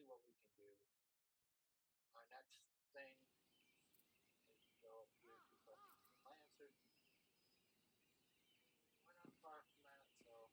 see what we can do. Our next thing is to go up here to the Lancer. We're not far from that, so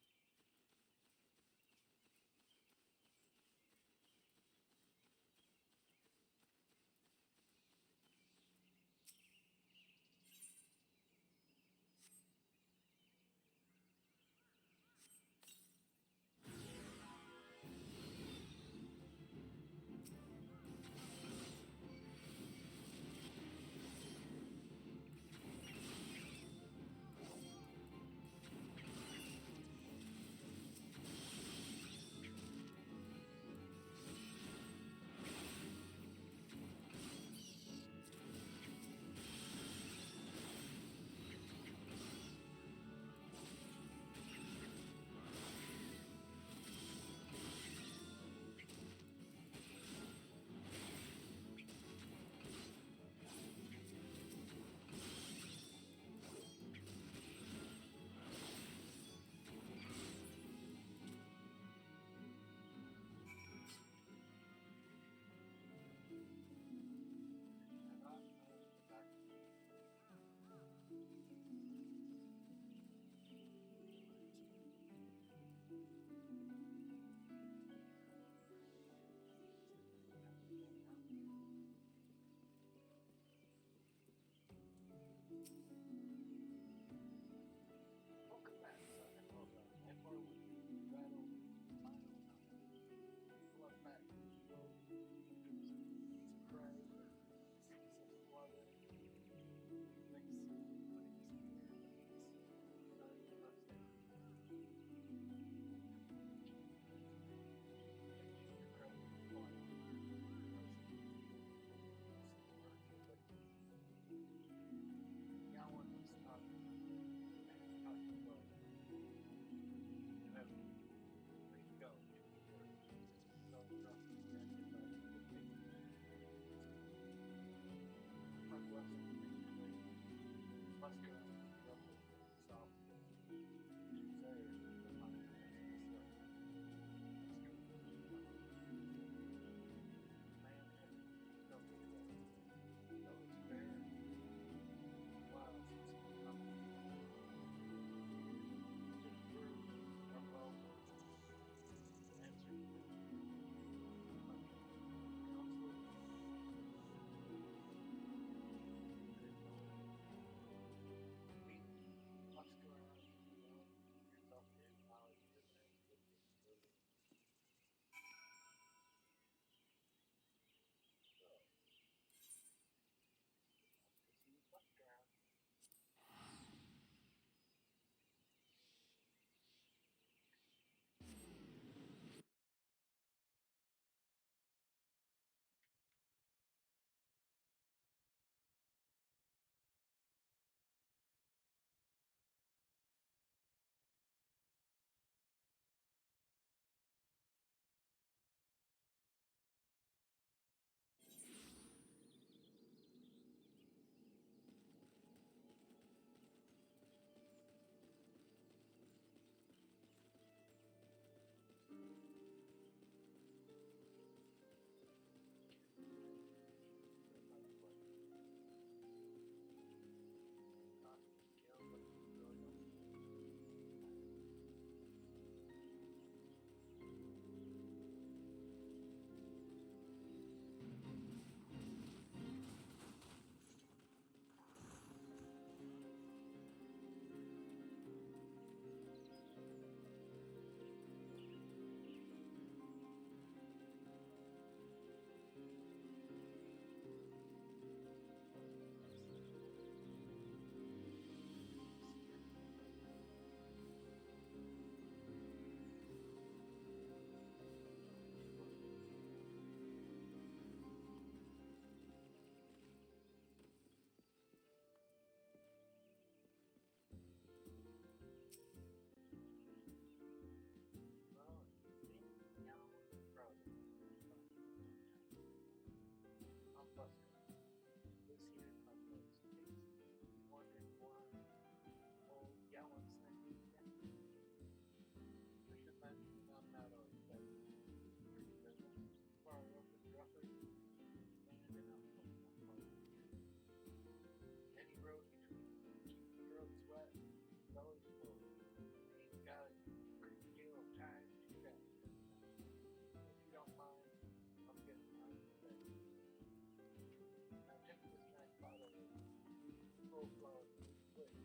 full-blown switch,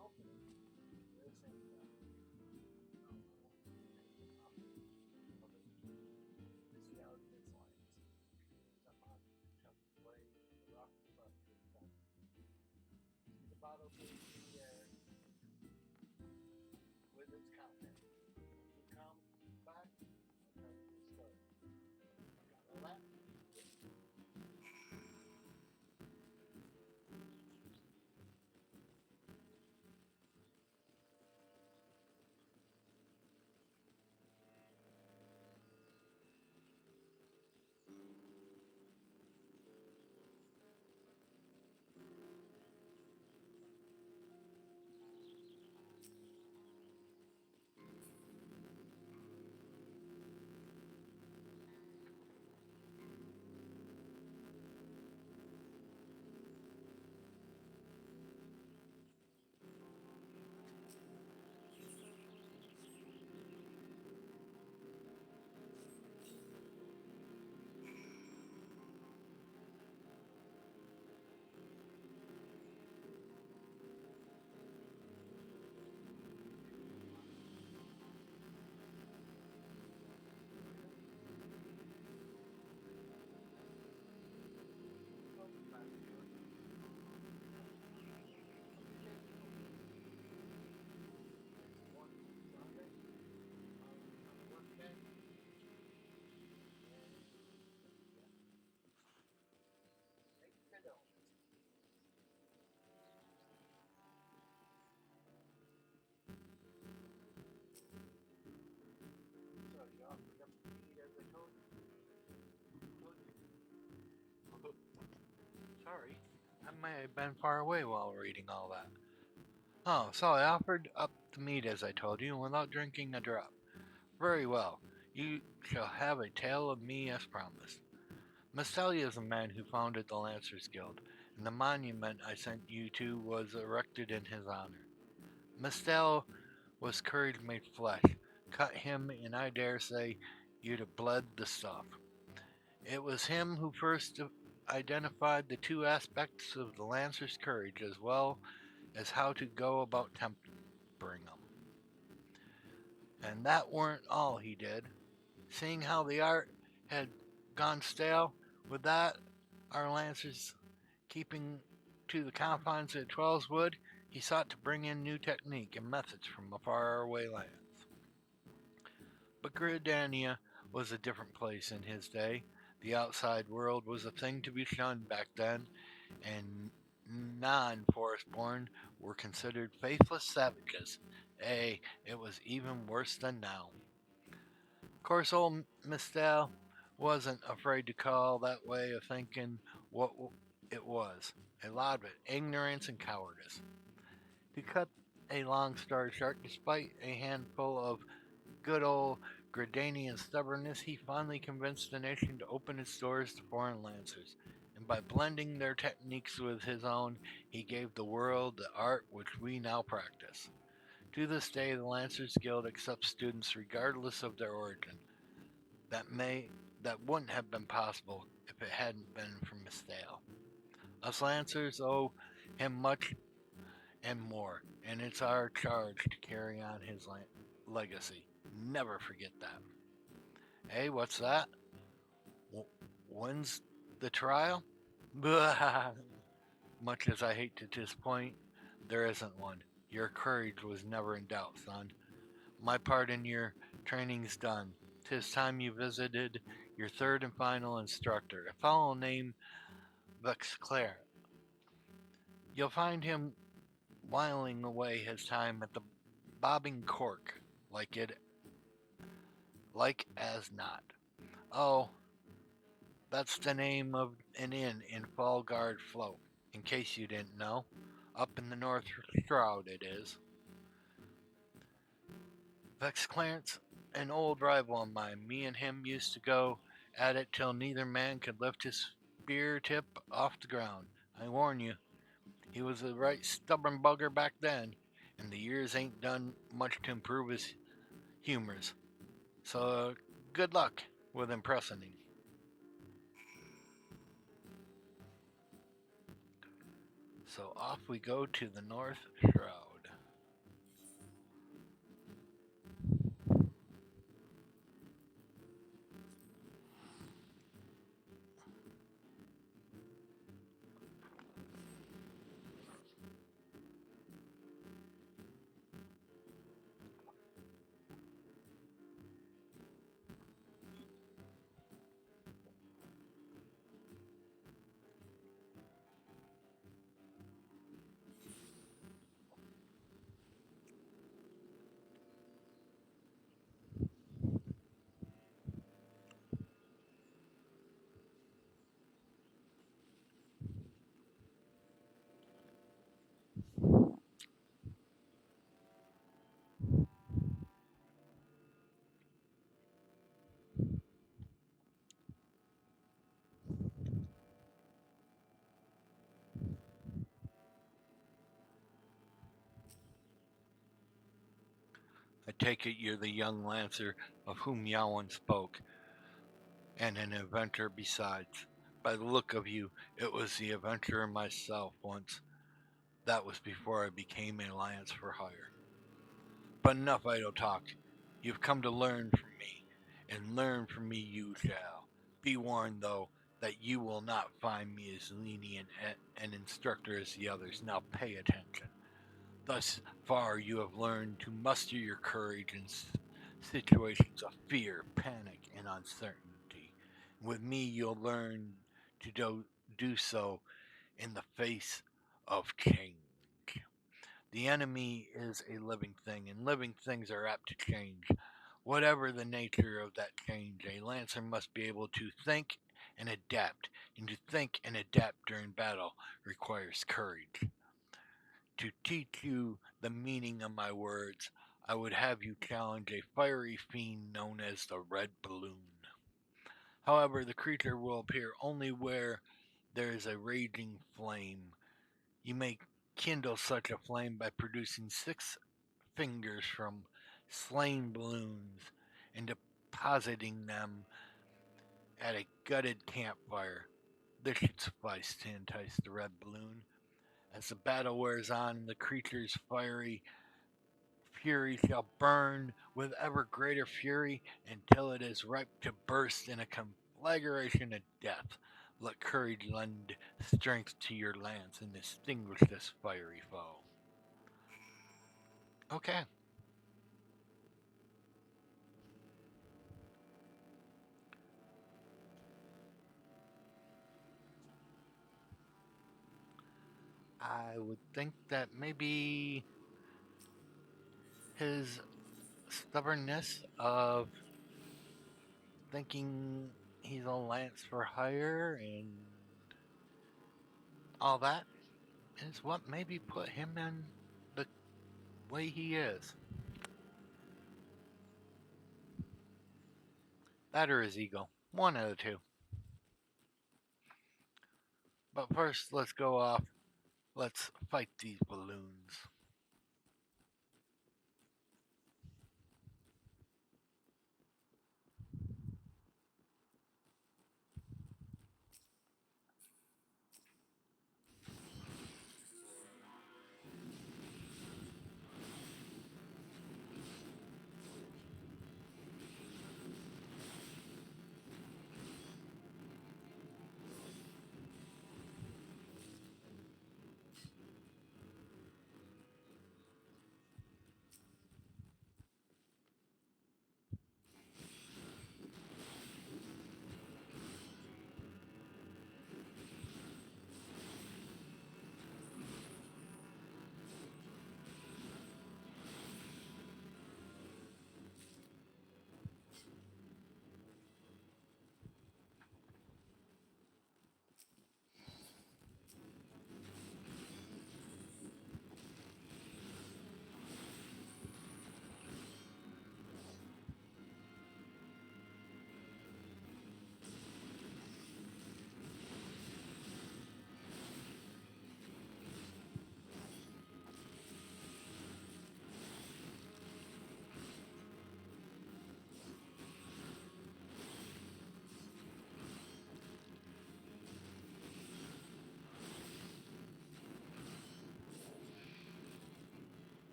open it. They're saying that, this reality is like somehow becomes way the rock structure. See the bottle being in the air with its content. Once it comes back, I'll tell you the story. Got all that? So, fast forward. Every day before Christmas, next morning, Sunday, on a work day, and yeah, make fiddles. So you offered up the meat as I told you. Sorry, I may have been far away while reading all that. Oh, so I offered up the meat as I told you, without drinking a drop. Very well. You shall have a tale of me as promised. Mastelia is the man who founded the Lancers Guild, and the monument I sent you to was erected in his honor. Mastel was courage made flesh. Cut him, and I dare say you'd have bled the stuff. It was him who first identified the two aspects of the Lancer's courage, as well as how to go about tempering them. And that weren't all he did. Seeing how the art had gone stale, with that, our Lancers keeping to the confines of Twellswood, he sought to bring in new technique and methods from a faraway lands. But Gridania was a different place in his day. The outside world was a thing to be shunned back then, and non-forest born were considered faithless savages. It was even worse than now. Of course, old Mistel wasn't afraid to call that way of thinking what it was, a lot of it, ignorance and cowardice. To cut a long story short, despite a handful of good old Gradanian stubbornness, he finally convinced the nation to open its doors to foreign lancers, and by blending their techniques with his own, he gave the world the art which we now practice. To this day, the Lancers Guild accepts students regardless of their origin. That may that wouldn't have been possible if it hadn't been for Misdale. Us Lancers owe him much and more, and it's our charge to carry on his legacy. Never forget that. Hey, what's that? When's the trial? Much as I hate to disappoint, there isn't one. Your courage was never in doubt, son. My part in your training's done. 'Tis time you visited your third and final instructor, a fellow named Vexclair. You'll find him whiling away his time at the bobbing cork, like as not. Oh, that's the name of an inn in Fallgard Float, in case you didn't know. Up in the North Shroud it is. Vex Clarence, an old rival of mine, me and him used to go at it till neither man could lift his spear tip off the ground. I warn you, he was a right stubborn bugger back then, and the years ain't done much to improve his humors. So, good luck with impressing him. So off we go to the North Shroud. I take it you're the young lancer of whom Yawan spoke, and an adventurer besides. By the look of you, it was the adventurer myself once. That was before I became a lance for hire. But enough idle talk. You've come to learn from me, and learn from me you shall. Be warned, though, that you will not find me as lenient an instructor as the others. Now pay attention. Thus far, you have learned to muster your courage in situations of fear, panic, and uncertainty. With me, you'll learn to do so in the face of change. The enemy is a living thing, and living things are apt to change. Whatever the nature of that change, a lancer must be able to think and adapt, and to think and adapt during battle requires courage. To teach you the meaning of my words, I would have you challenge a fiery fiend known as the Red Balloon. However, the creature will appear only where there is a raging flame. You may kindle such a flame by producing 6 fingers from slain balloons and depositing them at a gutted campfire. This should suffice to entice the red balloon. As the battle wears on, the creature's fiery fury shall burn with ever greater fury until it is ripe to burst in a conflagration of death. Let courage lend strength to your lance and extinguish this fiery foe. Okay. I would think that maybe his stubbornness of thinking he's a lance for hire and all that is what maybe put him in the way he is. That or his ego. One of the two. But first, let's go off. Let's fight these balloons.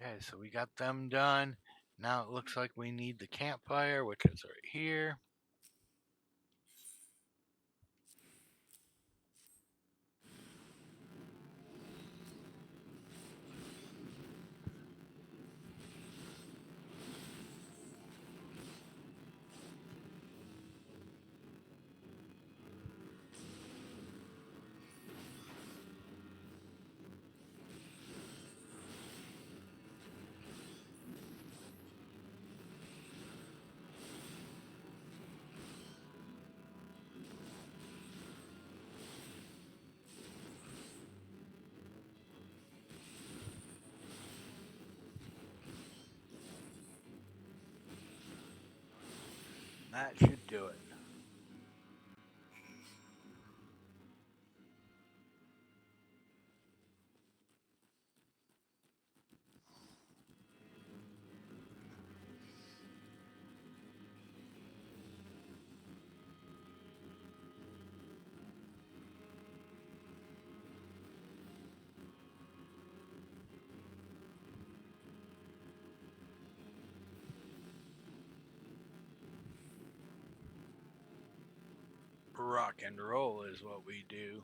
Okay, so we got them done. Now it looks like we need the campfire, which is right here. That should do it. Rock and roll is what we do.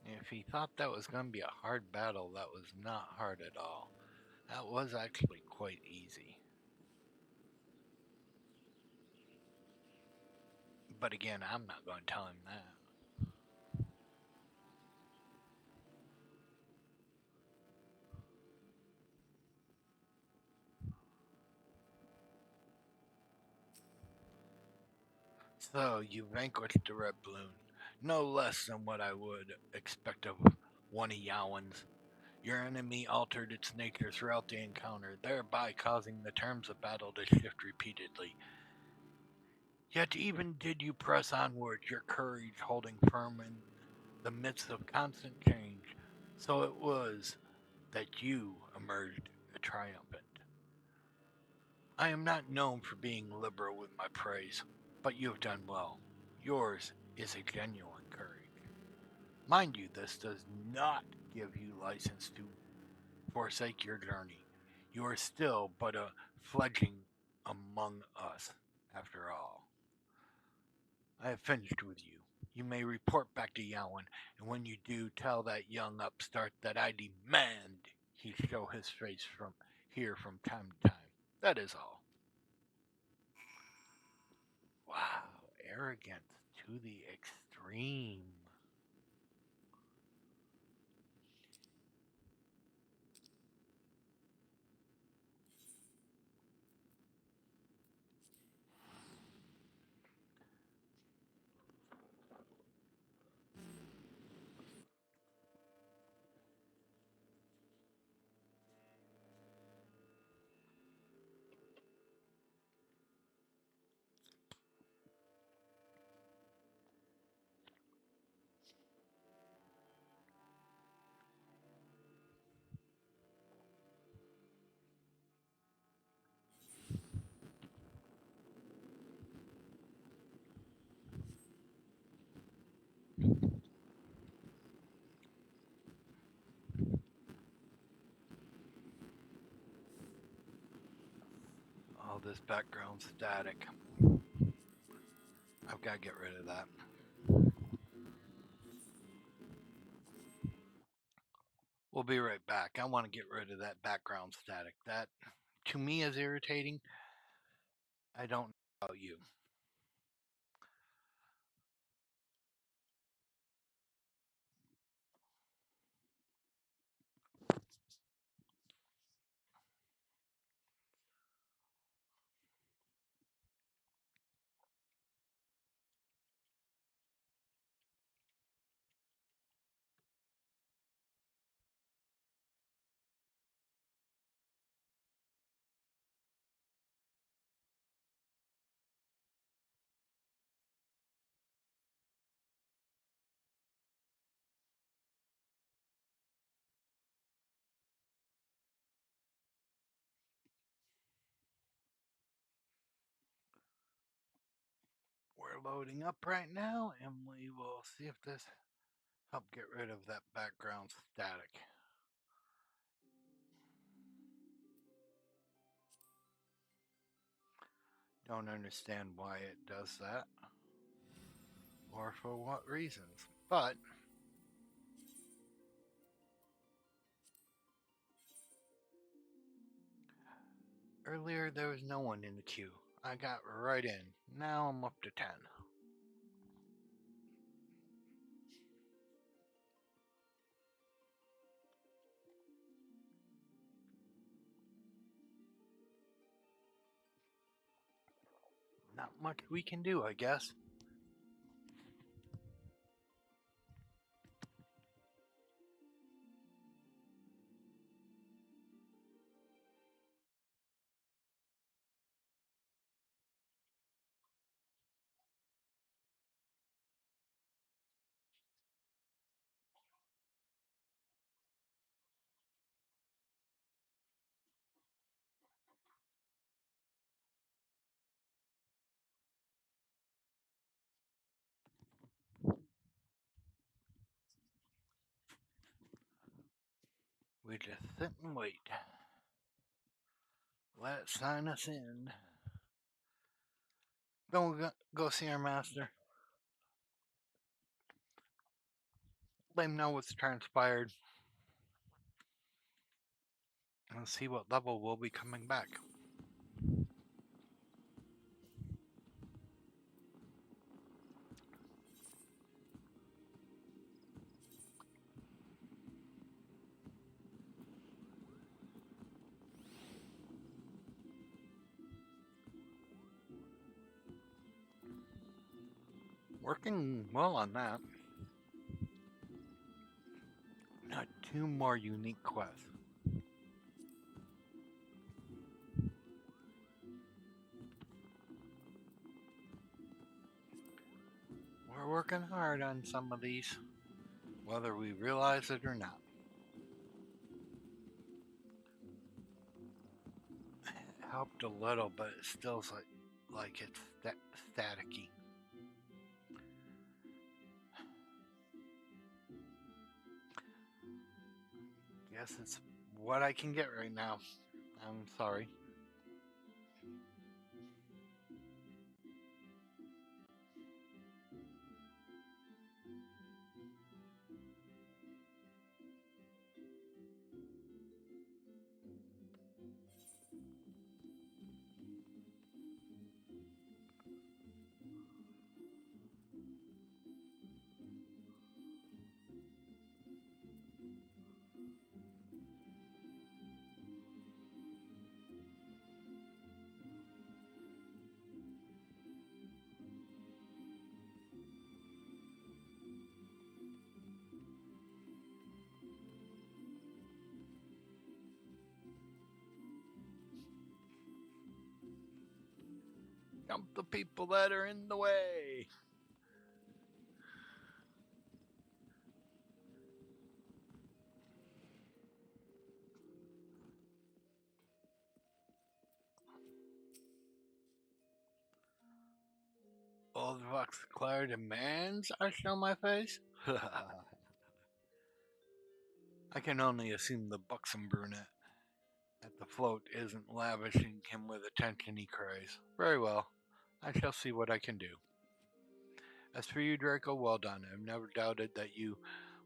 If he thought that was going to be a hard battle, that was not hard at all. That was actually quite easy. But again, I'm not going to tell him that. So, you vanquished the Red Balloon. No less than what I would expect of one of Yowen's. Your enemy altered its nature throughout the encounter, thereby causing the terms of battle to shift repeatedly. Yet even did you press onward, your courage holding firm in the midst of constant change. So it was that you emerged triumphant. I am not known for being liberal with my praise, but you have done well. Yours is a genuine courage. Mind you, this does not give you license to forsake your journey. You are still but a fledgling among us, after all. I have finished with you. You may report back to Yowen, and when you do, tell that young upstart that I demand he show his face from here from time to time. That is all. Wow, arrogance to the extreme. All this background static. I've got to get rid of that. We'll be right back. I want to get rid of that background static. That, to me, is irritating. I don't know about you. loading up right now, and we will see if this help get rid of that background static. Don't understand why it does that or for what reasons, but earlier there was no one in the queue. I got right in. Now I'm up to 10. Not much we can do, I guess. We just sit and wait. Let it sign us in. Don't go see our master. Let him know what's transpired. And see what level we'll be coming back. Working well on that. Not 2 more unique quests. We're working hard on some of these, whether we realize it or not. It helped a little, but it still's like it's staticky. Guess it's what I can get right now. I'm sorry. Dump the people that are in the way. Old Vox Claire demands I show my face? I can only assume the buxom brunette at the float isn't lavishing him with attention he craves. Very well. I shall see what I can do. As for you, Draco, well done. I've never doubted that you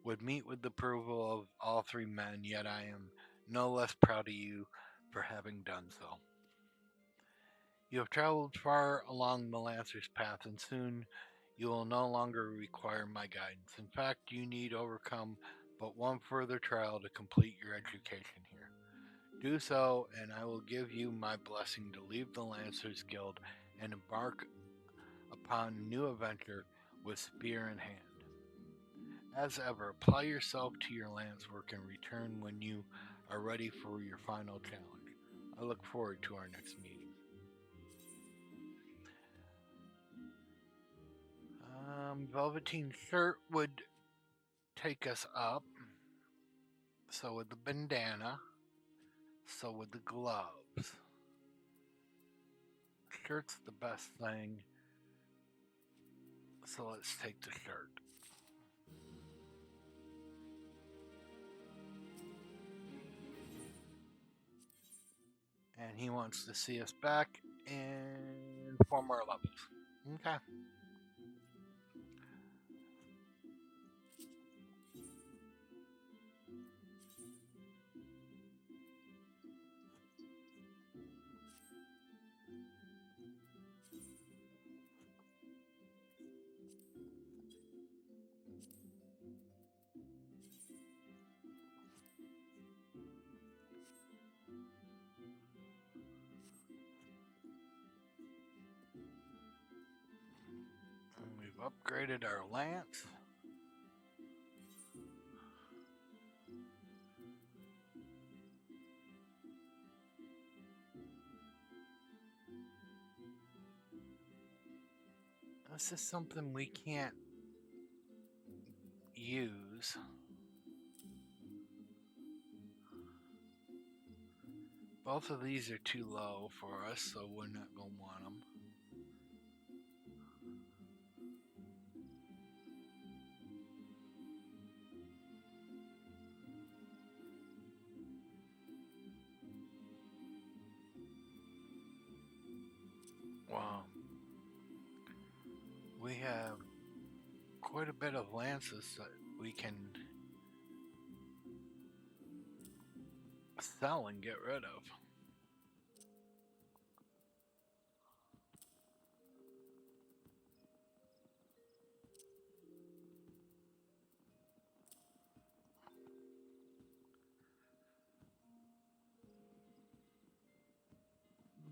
would meet with the approval of all 3 men, yet I am no less proud of you for having done so. You have traveled far along the Lancer's path, and soon you will no longer require my guidance. In fact, you need overcome but one further trial to complete your education here. Do so, and I will give you my blessing to leave the Lancers Guild and embark upon a new adventure with spear in hand. As ever, apply yourself to your lance work and return when you are ready for your final challenge. I look forward to our next meeting. Velveteen shirt would take us up. So would the bandana. So would the gloves. Shirt's the best thing. So let's take the shirt. And he wants to see us back in 4 more levels. Okay. And we've upgraded our lance. This is something we can't use. Both of these are too low for us, so we're not going to want them. Wow. We have quite a bit of lances that we can sell and get rid of.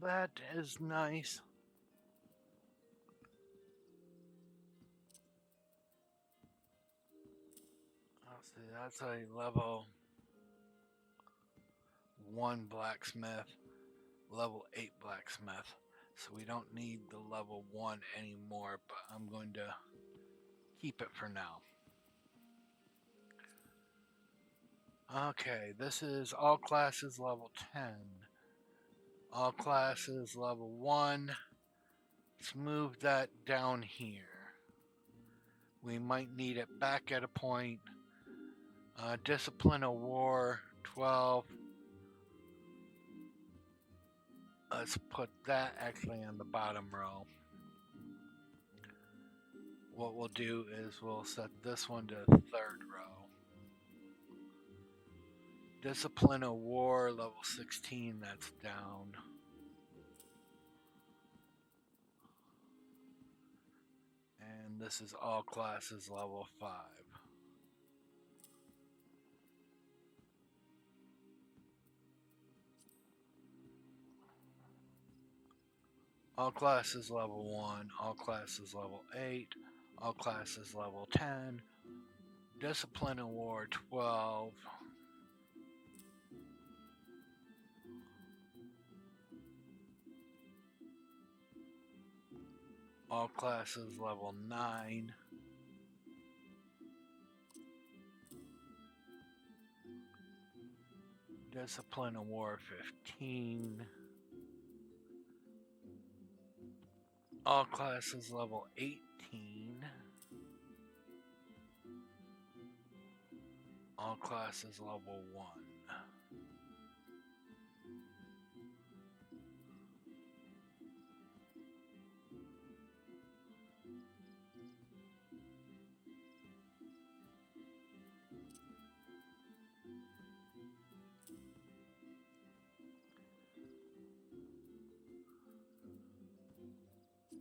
That is nice. Let's see, that's a level 1 blacksmith, level 8 blacksmith. So we don't need the level 1 anymore, but I'm going to keep it for now. Okay, this is all classes level 10. All classes level 1. Let's move that down here. We might need it back at a point. Discipline of War 12. Let's put that actually on the bottom row. What we'll do is we'll set this one to 3rd row. Discipline of War level 16, that's down. And this is all classes level 5. All classes level 1, all classes level 8, all classes level 10, Discipline of War 12, all classes level 9, Discipline of War 15, all classes level 18, all classes level 1.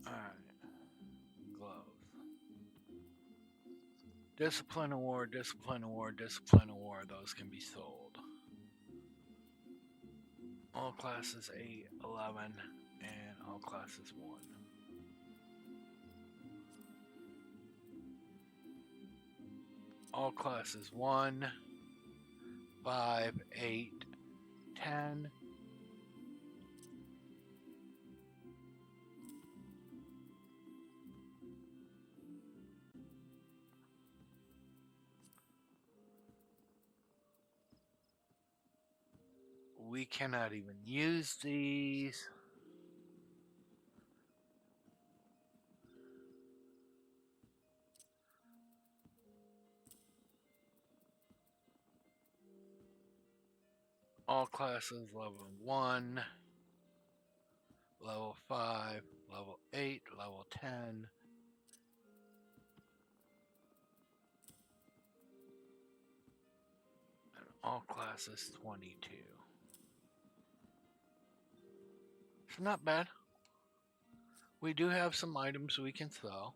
Alright. Gloves. Discipline of War, Discipline of War, Discipline of War, those can be sold. All classes 8, 11, and all classes 1. All classes 1, 5, 8, 10. We cannot even use these. All classes level 1, level 5, level 8, level 10. And all classes 22. It's not bad. We do have some items we can sell.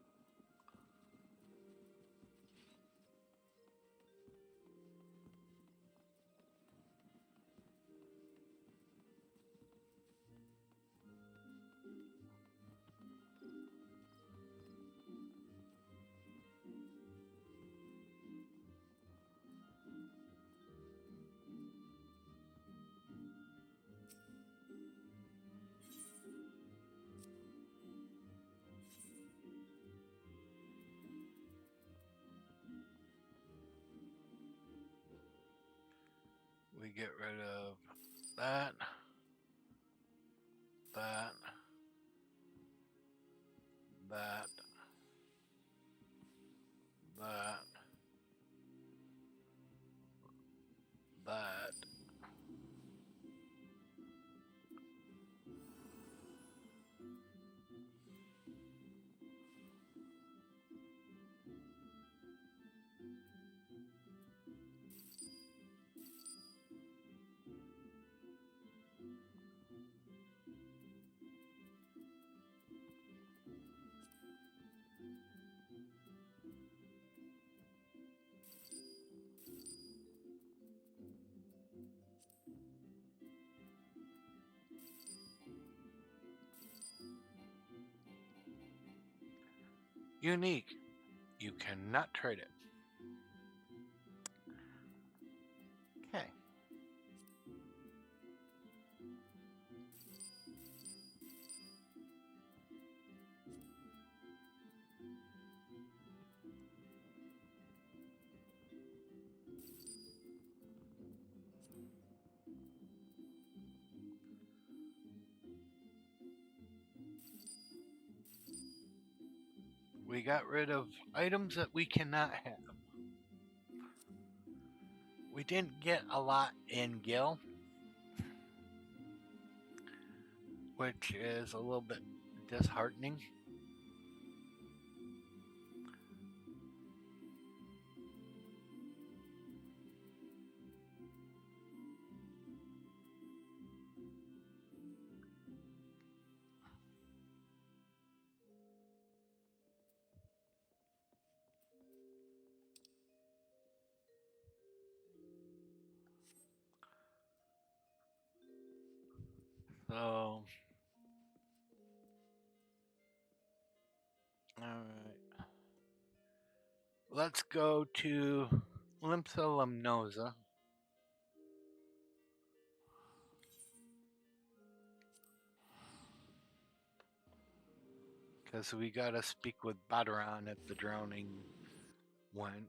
We get rid of that, that, that, that, that. Unique. You cannot trade it. Okay. We got rid of items that we cannot have. We didn't get a lot in Gil, which is a little bit disheartening. So, alright. Let's go to Lympha Lemnosa. Because we gotta speak with Badaron if the drowning went.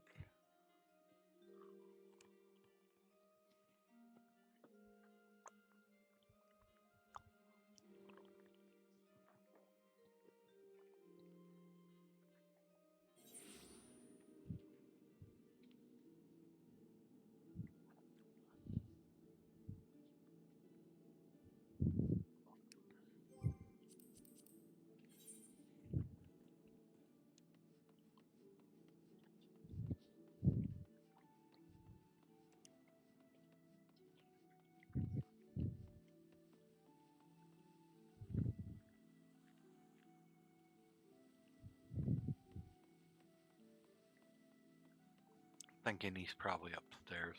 Thinking he's probably upstairs.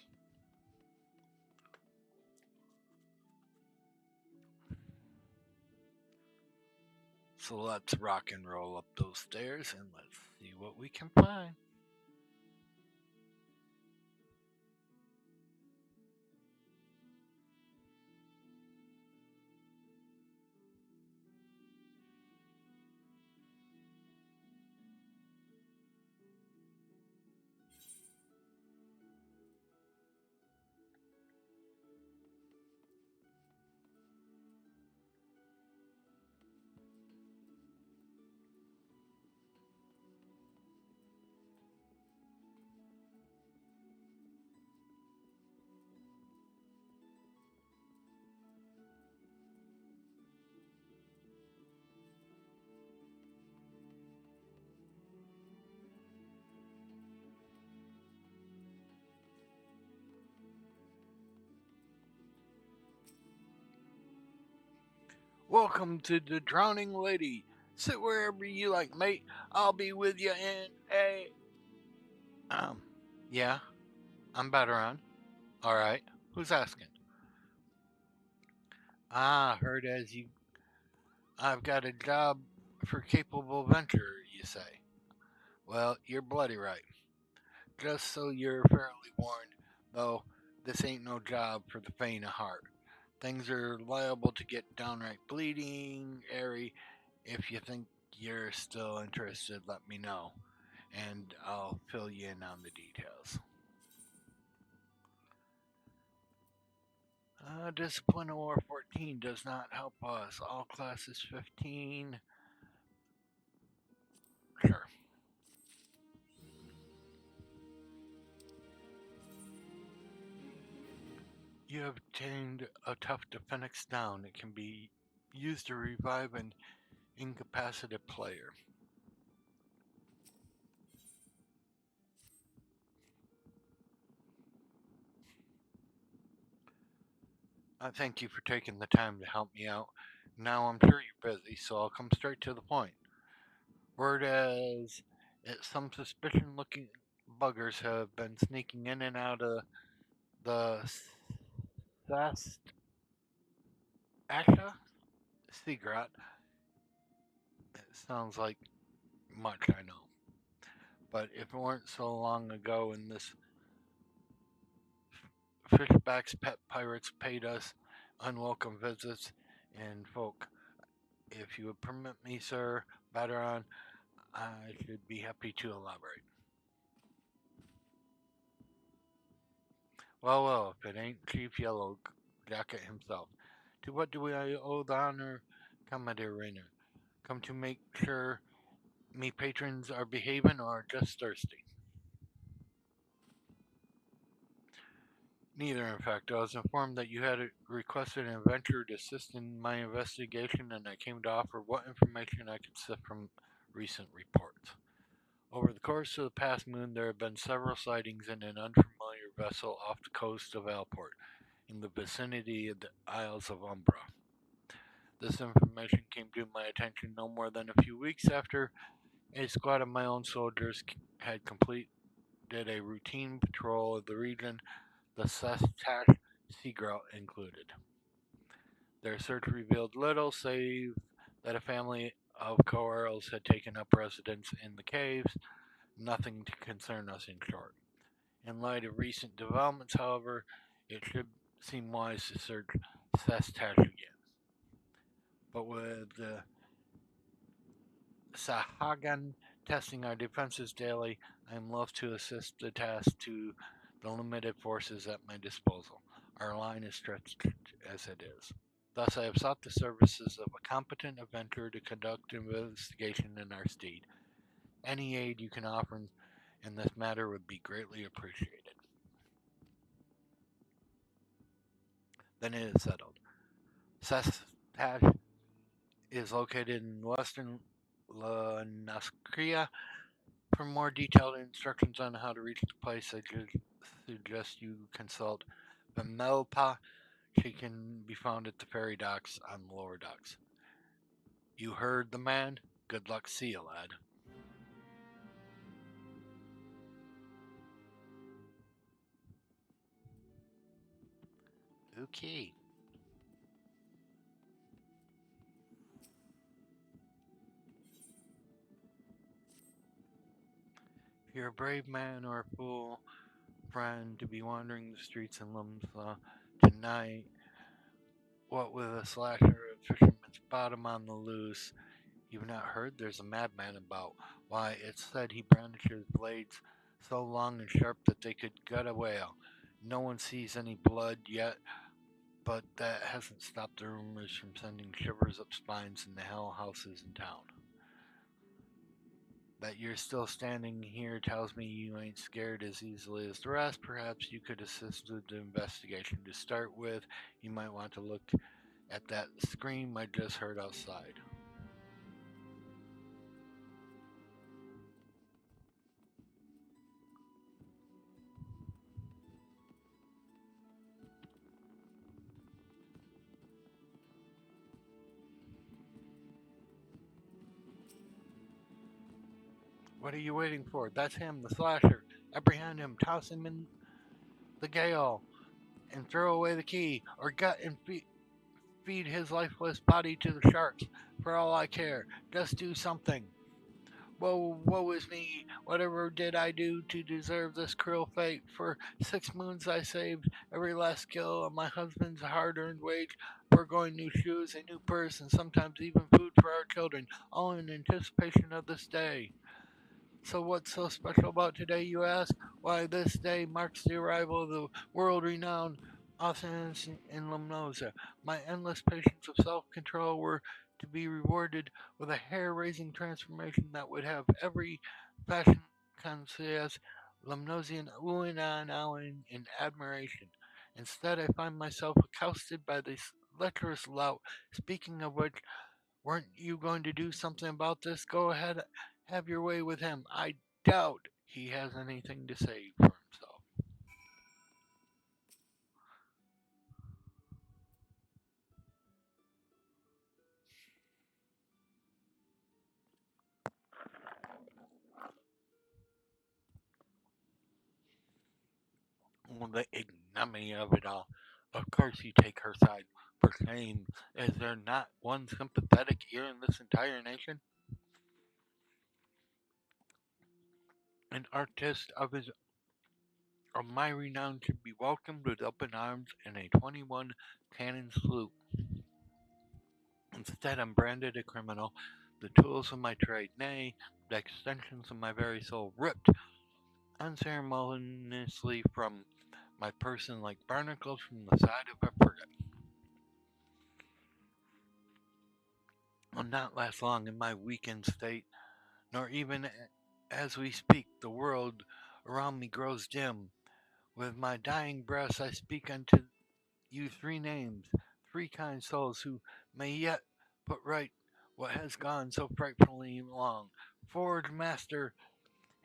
So let's rock and roll up those stairs and let's see what we can find. Welcome to the Drowning Lady. Sit wherever you like, mate. I'll be with you in a. Um, yeah, I'm better on. Alright, who's asking? Ah, heard as you. I've got a job for capable venture, you say. Well, you're bloody right. Just so you're fairly warned, though, this ain't no job for the faint of heart. Things are liable to get downright bleeding, airy. If you think you're still interested, let me know, and I'll fill you in on the details. Discipline War 14 does not help us. All classes 15. Sure. You have obtained a tough Defenix down. It can be used to revive an incapacitated player. I thank you for taking the time to help me out. Now I'm sure you're busy, so I'll come straight to the point. Word as some suspicion looking buggers have been sneaking in and out of the Sast Asha Seagrat. It sounds like much, I know. But if it weren't so long ago and this Fishback's pet pirates paid us unwelcome visits and folk, if you would permit me, sir, Baderon, I should be happy to elaborate. Well, if it ain't Chief Yellow Jacket himself. To what do we owe the honor, Commander Rainer? Come to make sure me patrons are behaving or just thirsty? Neither, in fact. I was informed that you had requested an adventurer to assist in my investigation, and I came to offer what information I could sift from recent reports. Over the course of the past moon, there have been several sightings in an unfamiliar vessel off the coast of Alport, in the vicinity of the Isles of Umbra. This information came to my attention no more than a few weeks after a squad of my own soldiers had completed a routine patrol of the region, the Sestash Sea Grout included. Their search revealed little save that a family of Coerls had taken up residence in the caves, nothing to concern us in short. In light of recent developments, however, it should seem wise to search Sestash again. But with the Sahagan testing our defenses daily, I am loath to assist the task to the limited forces at my disposal. Our line is stretched as it is. Thus, I have sought the services of a competent adventurer to conduct investigation in our stead. Any aid you can offer in this matter would be greatly appreciated. Then it is settled. Sestash is located in western Lanaskria. For more detailed instructions on how to reach the place, I suggest you consult Vimelpa. She can be found at the ferry docks on the lower docks. You heard the man? Good luck, see you, lad. Okay. If you're a brave man or a fool friend to be wandering the streets in Lumsla tonight, what with a slasher of fisherman's bottom on the loose, you've not heard there's a madman about. Why, it's said he brandishes blades so long and sharp that they could gut a whale. No one sees any blood yet, but that hasn't stopped the rumors from sending shivers up spines in the hell houses in town. That you're still standing here tells me you ain't scared as easily as the rest. Perhaps you could assist with the investigation. To start with, you might want to look at that scream I just heard outside. What are you waiting for? That's him, the slasher. Apprehend him, toss him in the gale, and throw away the key, or gut and feed his lifeless body to the sharks. For all I care, just do something. Woe is me! Whatever did I do to deserve this cruel fate? For 6 moons I saved every last skill of my husband's hard-earned wage, foregoing new shoes, a new purse, and sometimes even food for our children, all in anticipation of this day. So what's so special about today, you ask? Why, this day marks the arrival of the world-renowned Authentic in Limnosa. My endless patience of self-control were to be rewarded with a hair-raising transformation that would have every fashion conscious Limnosian oohing and ahhing in admiration. Instead, I find myself accosted by this lecherous lout. Speaking of which, weren't you going to do something about this? Go ahead, have your way with him. I doubt he has anything to say for himself. Well, the ignominy of it all. Of course you take her side. For shame, is there not one sympathetic ear in this entire nation? An artist of my renown should be welcomed with open arms and a 21 cannon salute. Instead, I'm branded a criminal, the tools of my trade, nay, the extensions of my very soul, ripped unceremoniously from my person like barnacles from the side of a frigate. I'll not last long in my weakened state, nor even as we speak, the world around me grows dim. With my dying breath, I speak unto you three names, three kind souls who may yet put right what has gone so frightfully long. Forge Master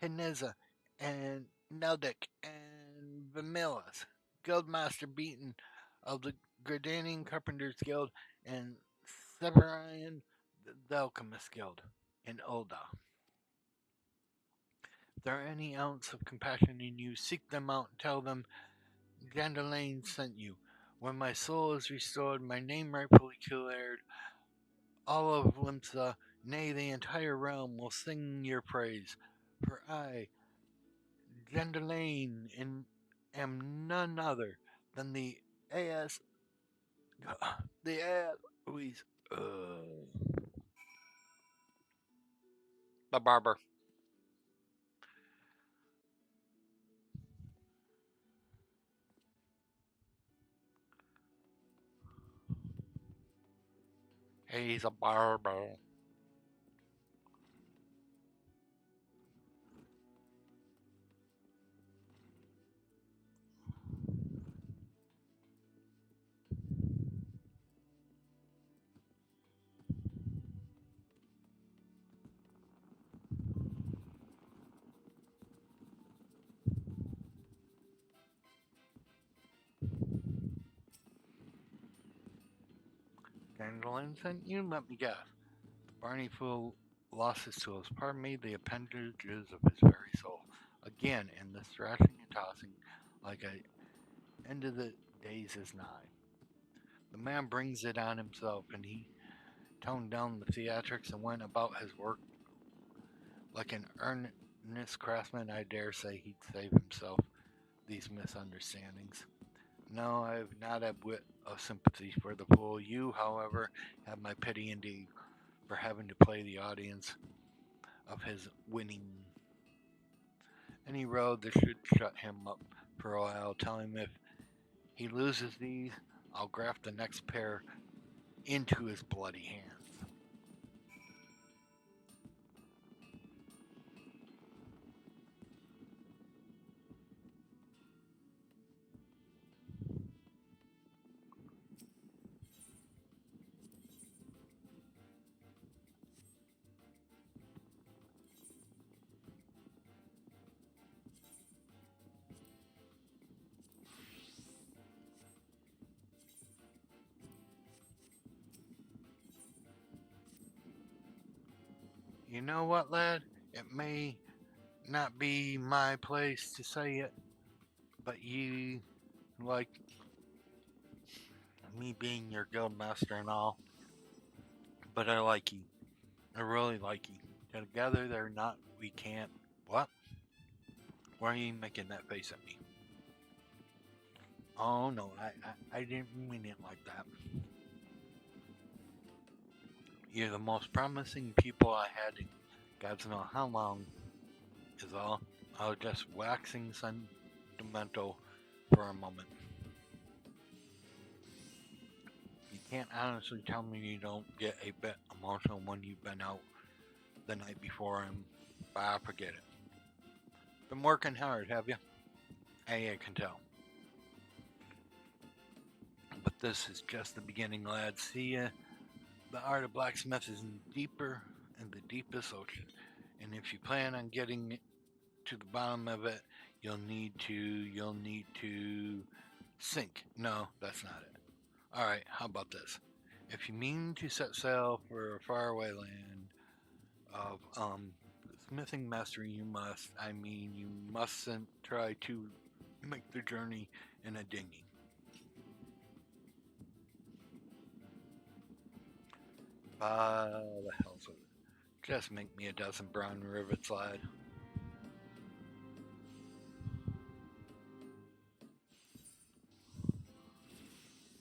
Hineza and Neldik and Vamilas, Guildmaster Beaton of the Gردanian Carpenters Guild, and Severian the Alchemist Guild in Ulda. If there are any ounce of compassion in you, seek them out and tell them Gandalane sent you. When my soul is restored, my name rightfully cleared, all of Limsa, nay, the entire realm will sing your praise. For I, Gandalane, am none other than AS, the AS, Louise, the barber. He's a barber. Gandalane sent you? Let me guess. Barney Fool lost his tools, pardon me, the appendages of his very soul. Again, and the thrashing and tossing, like a end of the days is nigh. The man brings it on himself, and he toned down the theatrics and went about his work like an earnest craftsman. I dare say he'd save himself these misunderstandings. No, I have not a whit of sympathy for the fool. You, however, have my pity indeed for having to play the audience of his winning. Any road that should shut him up for a while. Tell him if he loses these, I'll graft the next pair into his bloody hands. You know what, lad? It may not be my place to say it, but you, like me being your guild master and all, but I like you. I really like you. Together they're not, we can't. What? Why are you making that face at me? Oh no, I didn't mean it like that. You're the most promising people I had in God knows how long, is all. I was just waxing sentimental for a moment. You can't honestly tell me you don't get a bit emotional when you've been out the night before and forget it. Been working hard, have you? Hey, I can tell. But this is just the beginning, lads. See ya. The art of blacksmith is deeper in the deepest ocean. And if you plan on getting to the bottom of it, you'll need to sink. No, that's not it. Alright, how about this? If you mean to set sail for a faraway land of smithing mastery, you mustn't try to make the journey in a dinghy. The hell's with it? Just make me a dozen brown rivets, lad.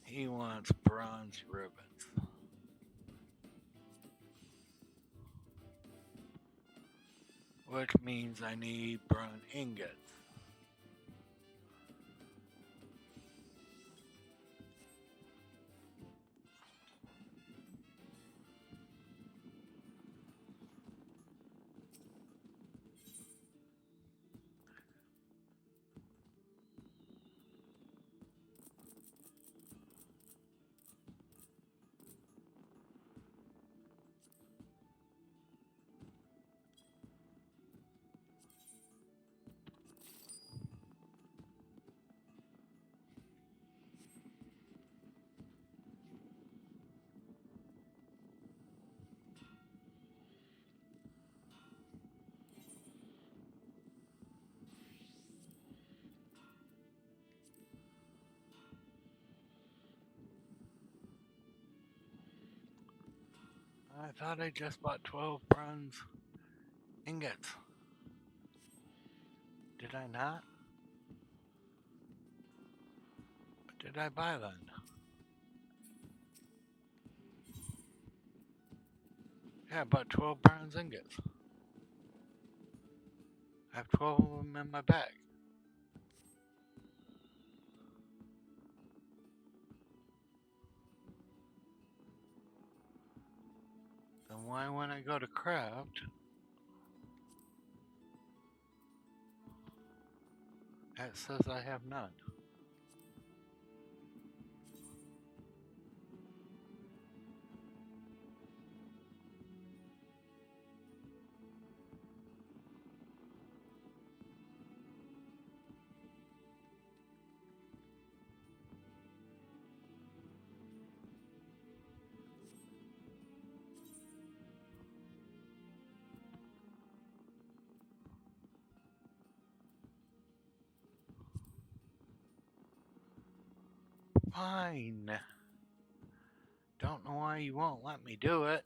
He wants bronze rivets. Which means I need bronze ingots. I thought I just bought 12 bronze ingots. Did I not? What did I buy then? Yeah, I bought 12 bronze ingots. I have 12 of them in my bag. Then why, when I go to craft, it says I have none? Fine. Don't know why you won't let me do it.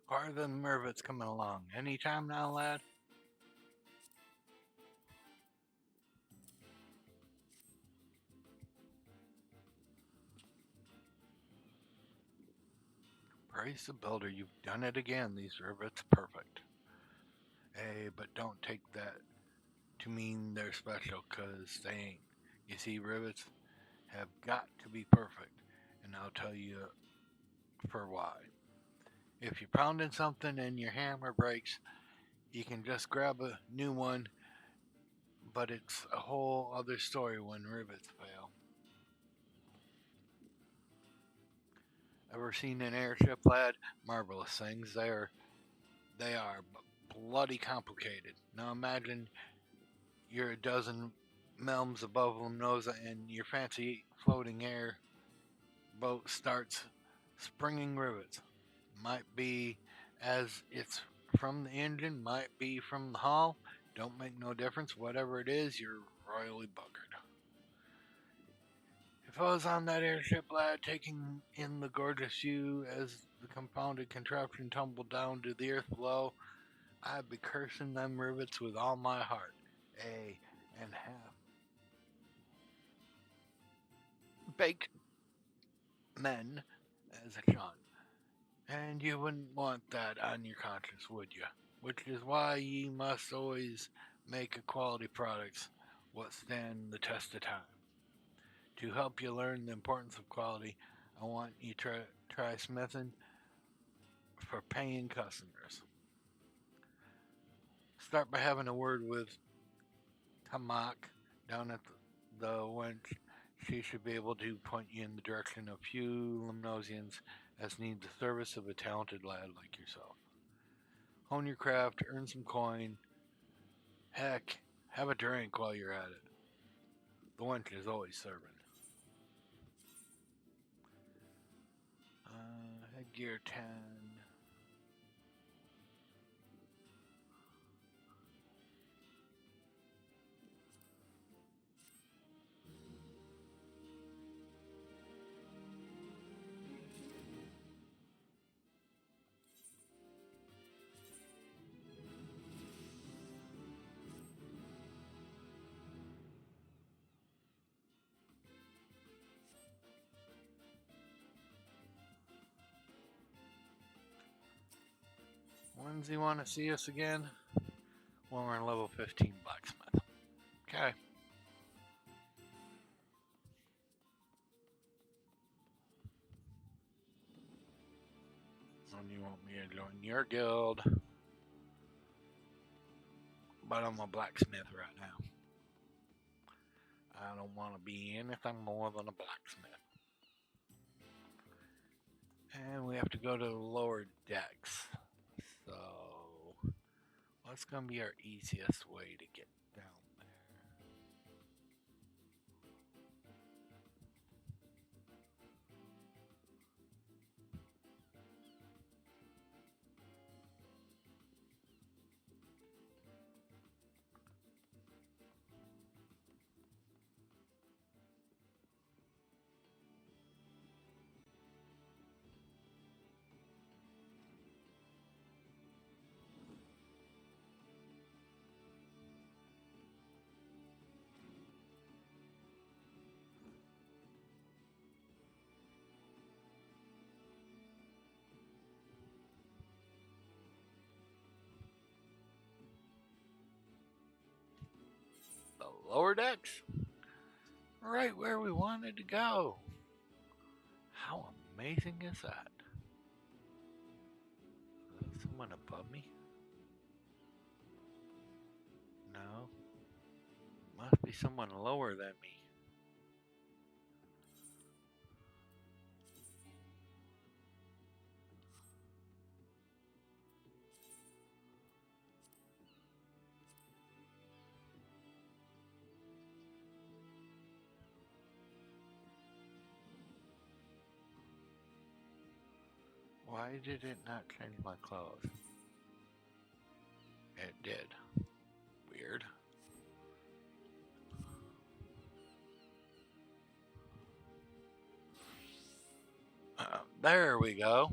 How are the rivets coming along? Any time now, lad? Praise the builder, you've done it again. These rivets perfect. Hey, but don't take that to mean they're special, 'cause they ain't. You see, rivets have got to be perfect, and I'll tell you for why. If you're pounding something and your hammer breaks, you can just grab a new one, but it's a whole other story when rivets fail. Ever seen an airship, lad? Marvelous things. They are bloody complicated. Now imagine you're a dozen melms above Lumnosa and your fancy floating air boat starts springing rivets. Might be as it's from the engine, might be from the hull. Don't make no difference. Whatever it is, you're royally buggered. If I was on that airship, lad, taking in the gorgeous view as the confounded contraption tumbled down to the earth below, I'd be cursing them rivets with all my heart. A and half baked men as a Sean. And you wouldn't want that on your conscience, would you? Which is why ye must always make a quality products what stand the test of time. To help you learn the importance of quality, I want you to try smithing for paying customers. Start by having a word with Tamak down at the wench. She should be able to point you in the direction of few Limnosians as need the service of a talented lad like yourself. Hone your craft, earn some coin. Heck, have a drink while you're at it. The wench is always serving. Headgear 10. When's he want to see us again? When we're in level 15 blacksmith. Okay. When you want me to join your guild. But I'm a blacksmith right now. I don't want to be anything more than a blacksmith. And we have to go to the lower decks. So, what's going to be our easiest way to get down there? The lower decks? Right where we wanted to go. How amazing is that? Someone above me? No. Must be someone lower than me. Why did it not change my clothes? It did. Weird. There we go.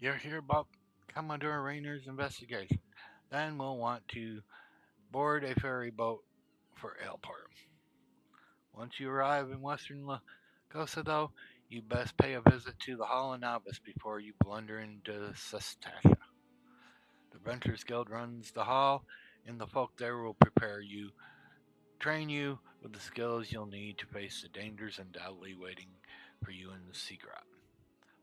You'll hear about Commodore Rayner's investigation. Then we'll want to board a ferry boat for Airport. Once you arrive in western La Costa, though, you best pay a visit to the Hall of Novice before you blunder into Sestasha. The Renters Guild runs the hall, and the folk there will train you with the skills you'll need to face the dangers undoubtedly waiting for you in the sea grot.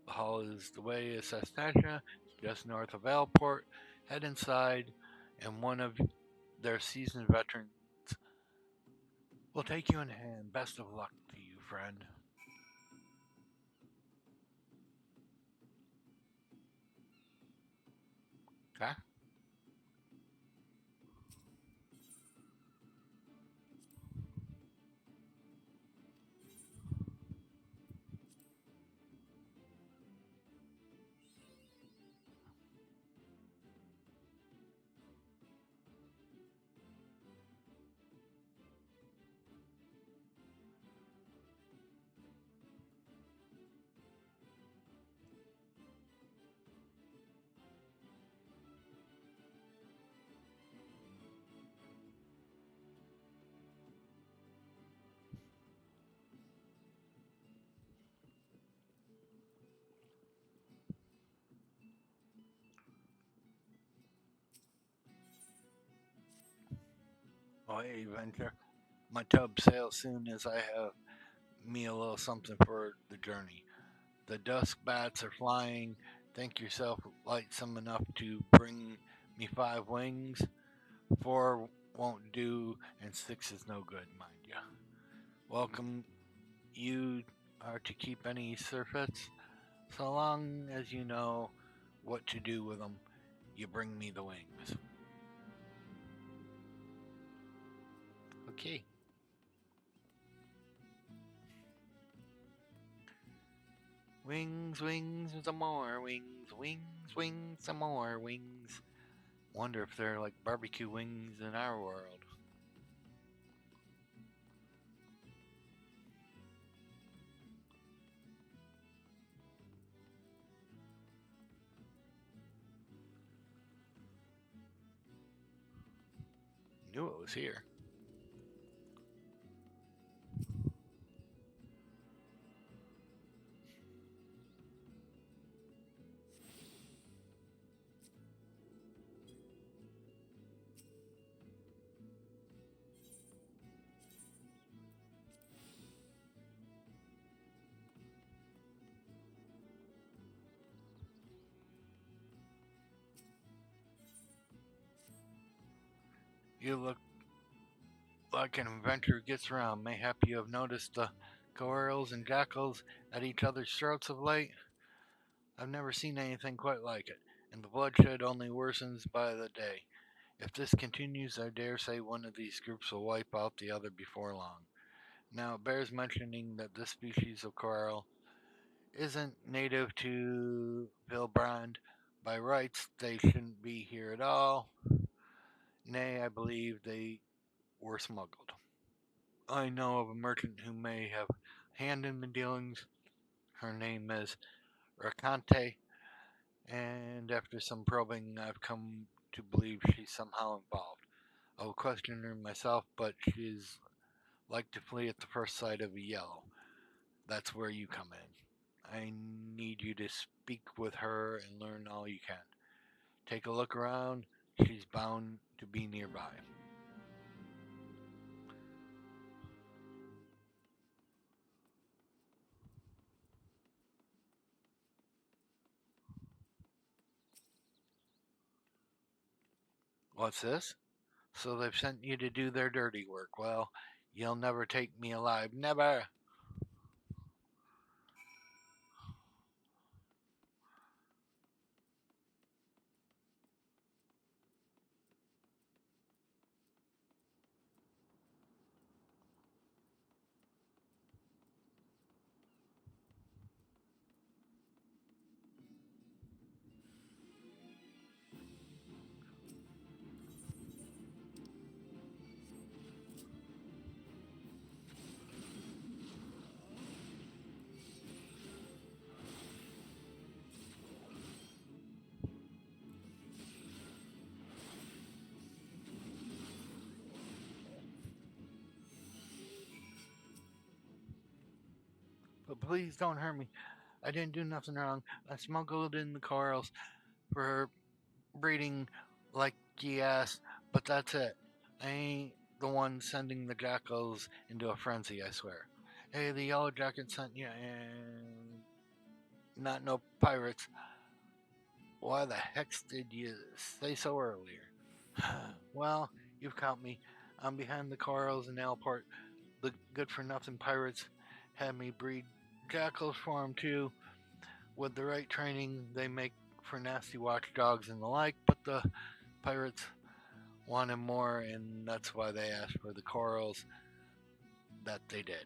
The hall is the way of Sestasha, just north of Alport. Head inside, and one of their seasoned veterans will take you in hand. Best of luck to you, friend. Okay? Oh, hey, Venture. My tub sails soon as I have me a little something for the journey. The dusk bats are flying. Think yourself lightsome enough to bring me 5 wings. 4 won't do, and 6 is no good, mind ya. Welcome, you are to keep any surfeits, so long as you know what to do with them. You bring me the wings. Okay. Wings, wings, some more wings, wings, wings, some more wings. Wonder if they're like barbecue wings in our world. Knew it was here. You look like an inventor who gets around. Mayhap you have noticed the coils and jackals at each other's throats of late? I've never seen anything quite like it, and the bloodshed only worsens by the day. If this continues, I dare say one of these groups will wipe out the other before long. Now, it bears mentioning that this species of coral isn't native to Vilbrand. By rights, they shouldn't be here at all. Nay, I believe they were smuggled. I know of a merchant who may have hand in the dealings. Her name is Racante, and after some probing, I've come to believe she's somehow involved. I will question her myself, but she's like to flee at the first sight of a yellow. That's where you come in. I need you to speak with her and learn all you can. Take a look around. She's bound to be nearby. What's this? So they've sent you to do their dirty work. Well, you'll never take me alive. Never! Please don't hurt me. I didn't do nothing wrong. I smuggled in the corals for breeding like ye asked, but that's it. I ain't the one sending the jackals into a frenzy, I swear. Hey, the Yellow Jacket sent you, and not no pirates. Why the heck did you say so earlier? Well, you've caught me. I'm behind the corals in Alport. The good for nothing pirates had me breed jackals for 'em too. With the right training, they make for nasty watchdogs and the like, but the pirates wanted more, and that's why they asked for the corals that they did.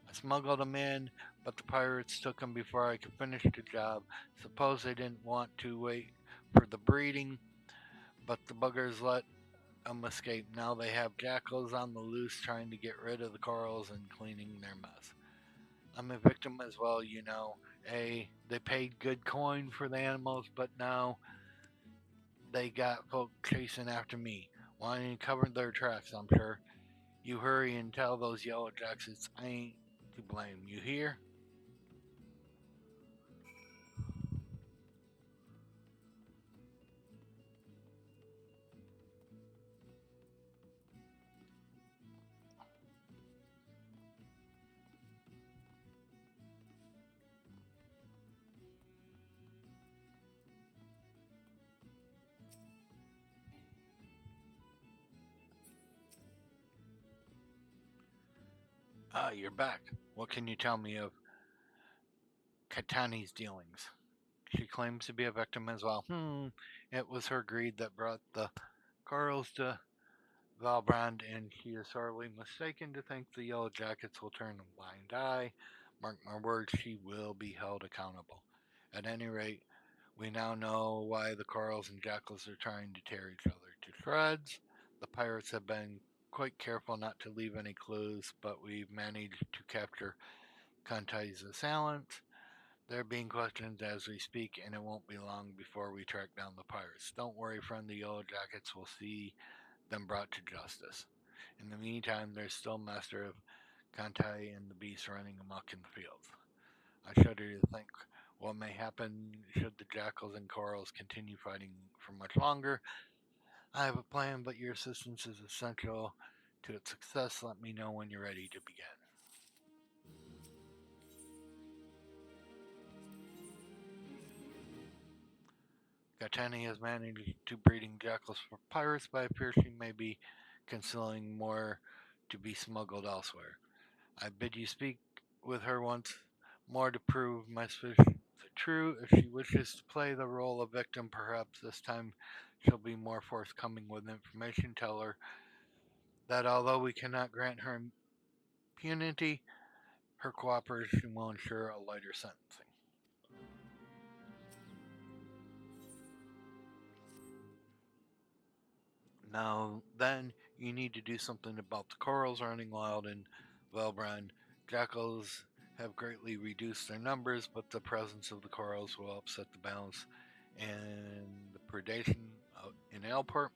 I smuggled them in, but the pirates took them before I could finish the job. Suppose they didn't want to wait for the breeding, but the buggers let them escape. Now they have jackals on the loose trying to get rid of the corals and cleaning their mess. I'm a victim as well, you know. They paid good coin for the animals, but now they got folk chasing after me, wanting to cover their tracks, I'm sure. You hurry and tell those yellow jackets I ain't to blame. You hear? Ah, you're back. What can you tell me of Katani's dealings? She claims to be a victim as well. It was her greed that brought the Carls to Valbrand, and she is sorely mistaken to think the Yellow Jackets will turn a blind eye. Mark my words, she will be held accountable. At any rate, we now know why the Carls and Jackals are trying to tear each other to shreds. The pirates have been quite careful not to leave any clues, but we've managed to capture Kantai's assailants. They're being questioned as we speak, and it won't be long before we track down the pirates. Don't worry, friend, the Yellow Jackets will see them brought to justice. In the meantime, there's still Master of Kantai and the beast running amok in the fields. I shudder to think what may happen should the jackals and corals continue fighting for much longer. I have a plan, but your assistance is essential to its success. Let me know when you're ready to begin. Gaetani has managed to breeding jackals for pirates, but I fear she may be concealing more to be smuggled elsewhere. I bid you speak with her once more to prove my suspicions are true. If she wishes to play the role of victim, perhaps this time she'll be more forthcoming with information. Tell her that although we cannot grant her impunity, her cooperation will ensure a lighter sentencing. Now, then, you need to do something about the corals running wild in Velbrand. Jackals have greatly reduced their numbers, but the presence of the corals will upset the balance and the predation in Alport.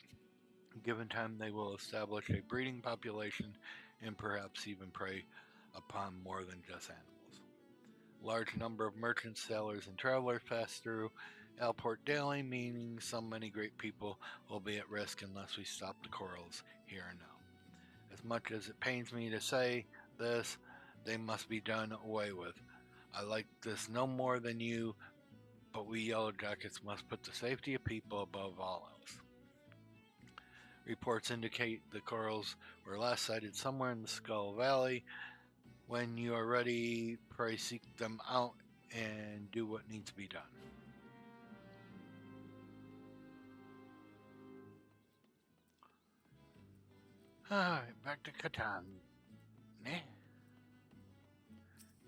Given time, they will establish a breeding population and perhaps even prey upon more than just animals. Large number of merchants, sailors, and travelers pass through Alport daily, meaning so many great people will be at risk unless we stop the corals here and now. As much as it pains me to say this, they must be done away with. I like this no more than you, but we Yellow Jackets must put the safety of people above all else. Reports indicate the corals were last sighted somewhere in the Skull Valley. When you are ready, pray seek them out and do what needs to be done. Alright, back to Catan. Eh?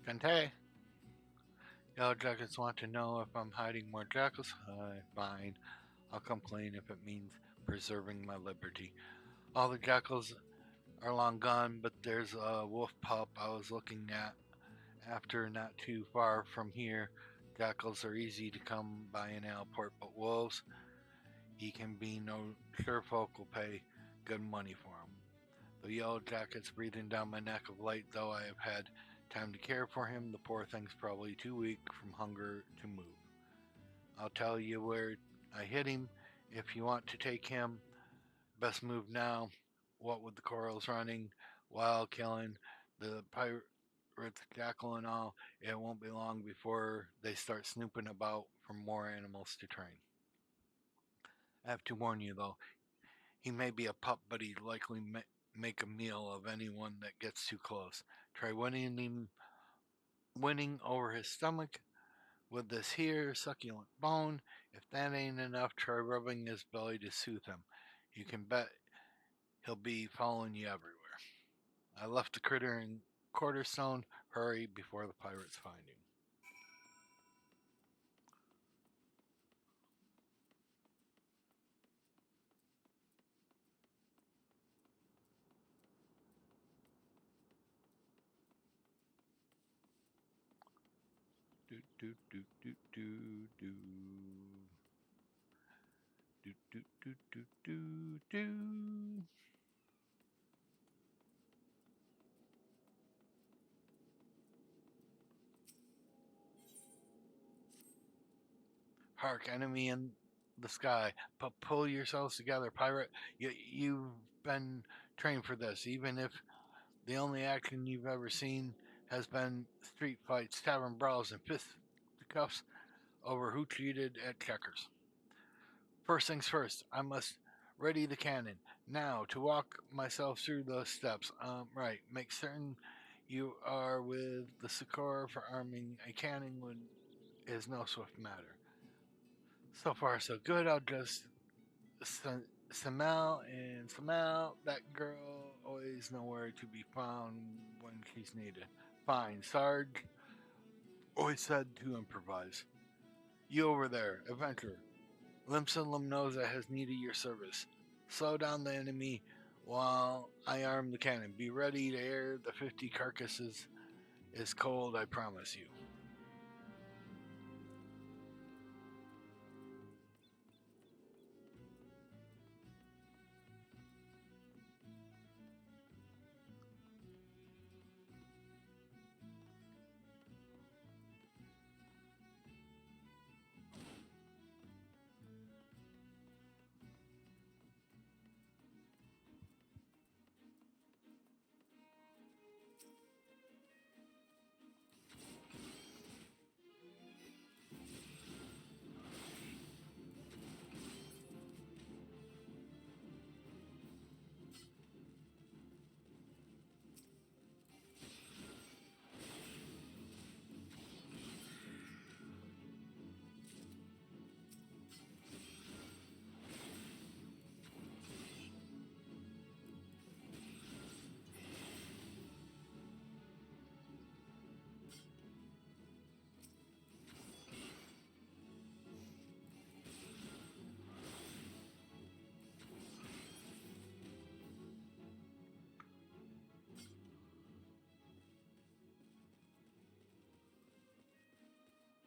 Kante? Yellow Jackets want to know if I'm hiding more jackals. Fine. I'll come clean if it means preserving my liberty. All the jackals are long gone, but there's a wolf pup I was looking at after not too far from here. Jackals are easy to come by in Alport, but wolves, he can be no sure folk will pay good money for him. The yellow jacket's breathing down my neck of late, though I have had Time to care for him. The poor thing's probably too weak from hunger to move. I'll tell you where I hit him if you want to take him. Best move now. What with the corals running, wild killing, the pirates jackal and all, it won't be long before they start snooping about for more animals to train. I have to warn you though, he may be a pup, but he'd likely make a meal of anyone that gets too close. Try winning over his stomach with this here succulent bone. If that ain't enough, try rubbing his belly to soothe him. You can bet he'll be following you everywhere. I left the critter in Quarterstone. Hurry before the pirates find him. Do do do do do do do do do do do do. Hark, enemy in the sky. Pull yourselves together, pirate. You've been trained for this, even if the only action you've ever seen has been street fights, tavern brawls, and fisticuffs over who cheated at checkers. First things first, I must ready the cannon. Now, to walk myself through those steps. Right, make certain you are with the Sakura for arming a cannon is no swift matter. So far, so good. I'll just Samel and Samel, that girl always nowhere to be found when she's needed. Fine, Sarge always said to improvise. You over there, adventurer. Limson Limnosa has need of your service. Slow down the enemy while I arm the cannon. Be ready to air the 50 carcasses. Is cold, I promise you.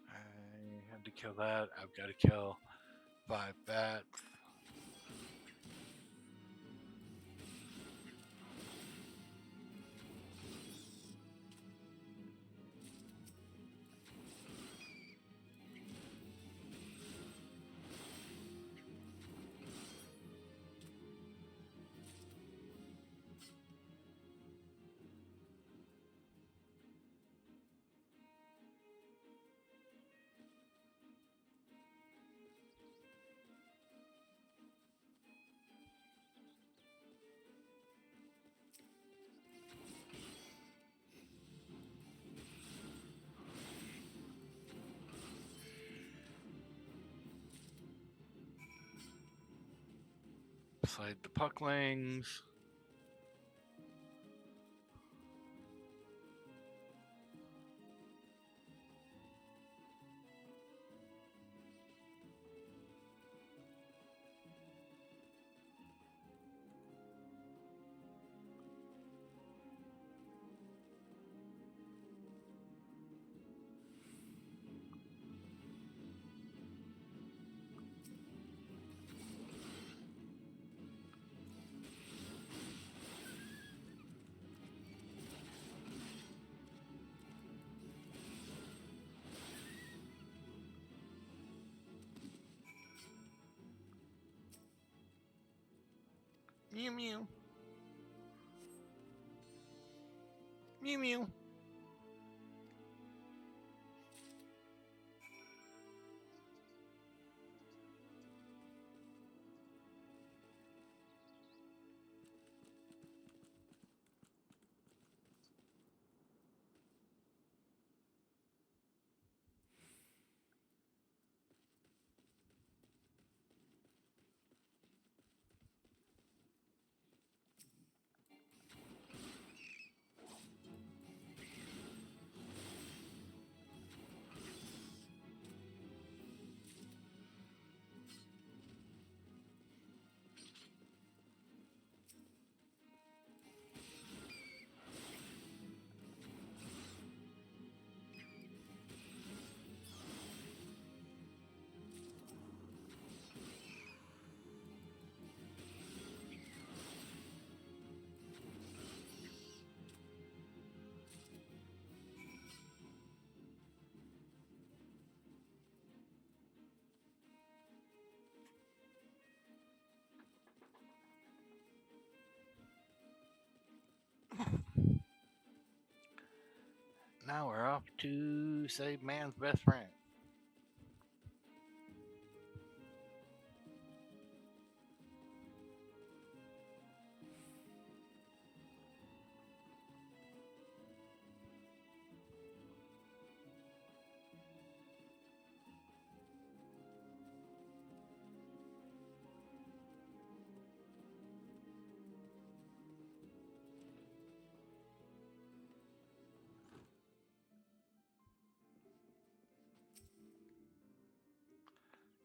I had to kill that. I've got to kill 5 bats. Slide the pucklings. Mew mew. Mew mew. Now we're off to save man's best friend.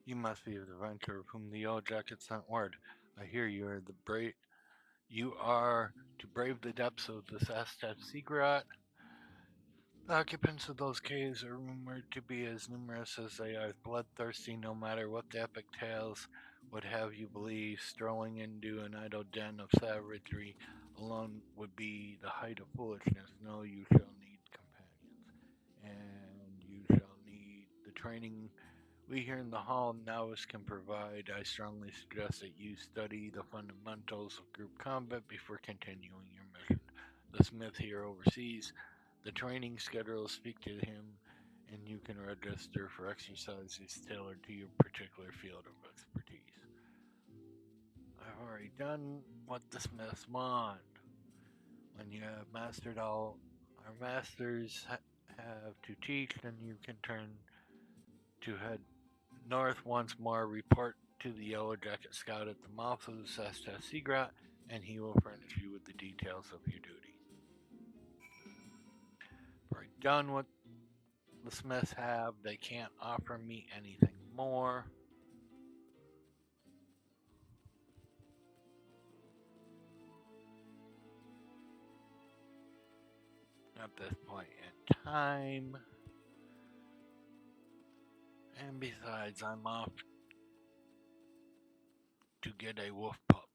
You must be the adventurer of whom the Yellow Jacket sent word. I hear you are the brave. You are to brave the depths of the Sastat Secret. The occupants of those caves are rumored to be as numerous as they are bloodthirsty, no matter what the epic tales would have you believe. Strolling into an idle den of savagery alone would be the height of foolishness. No, you shall need companions, and you shall need the training we here in the Hall Novice can provide. I strongly suggest that you study the fundamentals of group combat before continuing your mission. The smith here oversees the training schedule. Speak to him, and you can register for exercises tailored to your particular field of expertise. I've already done what the smiths want. When you have mastered all our masters have to teach, then you can turn to head north once more. Report to the Yellow Jacket Scout at the mouth of the Sesta Seagrat, and he will furnish you with the details of your duty. We're done what the Smiths have. They can't offer me anything more. At this point in time. And besides, I'm off to get a wolf pup.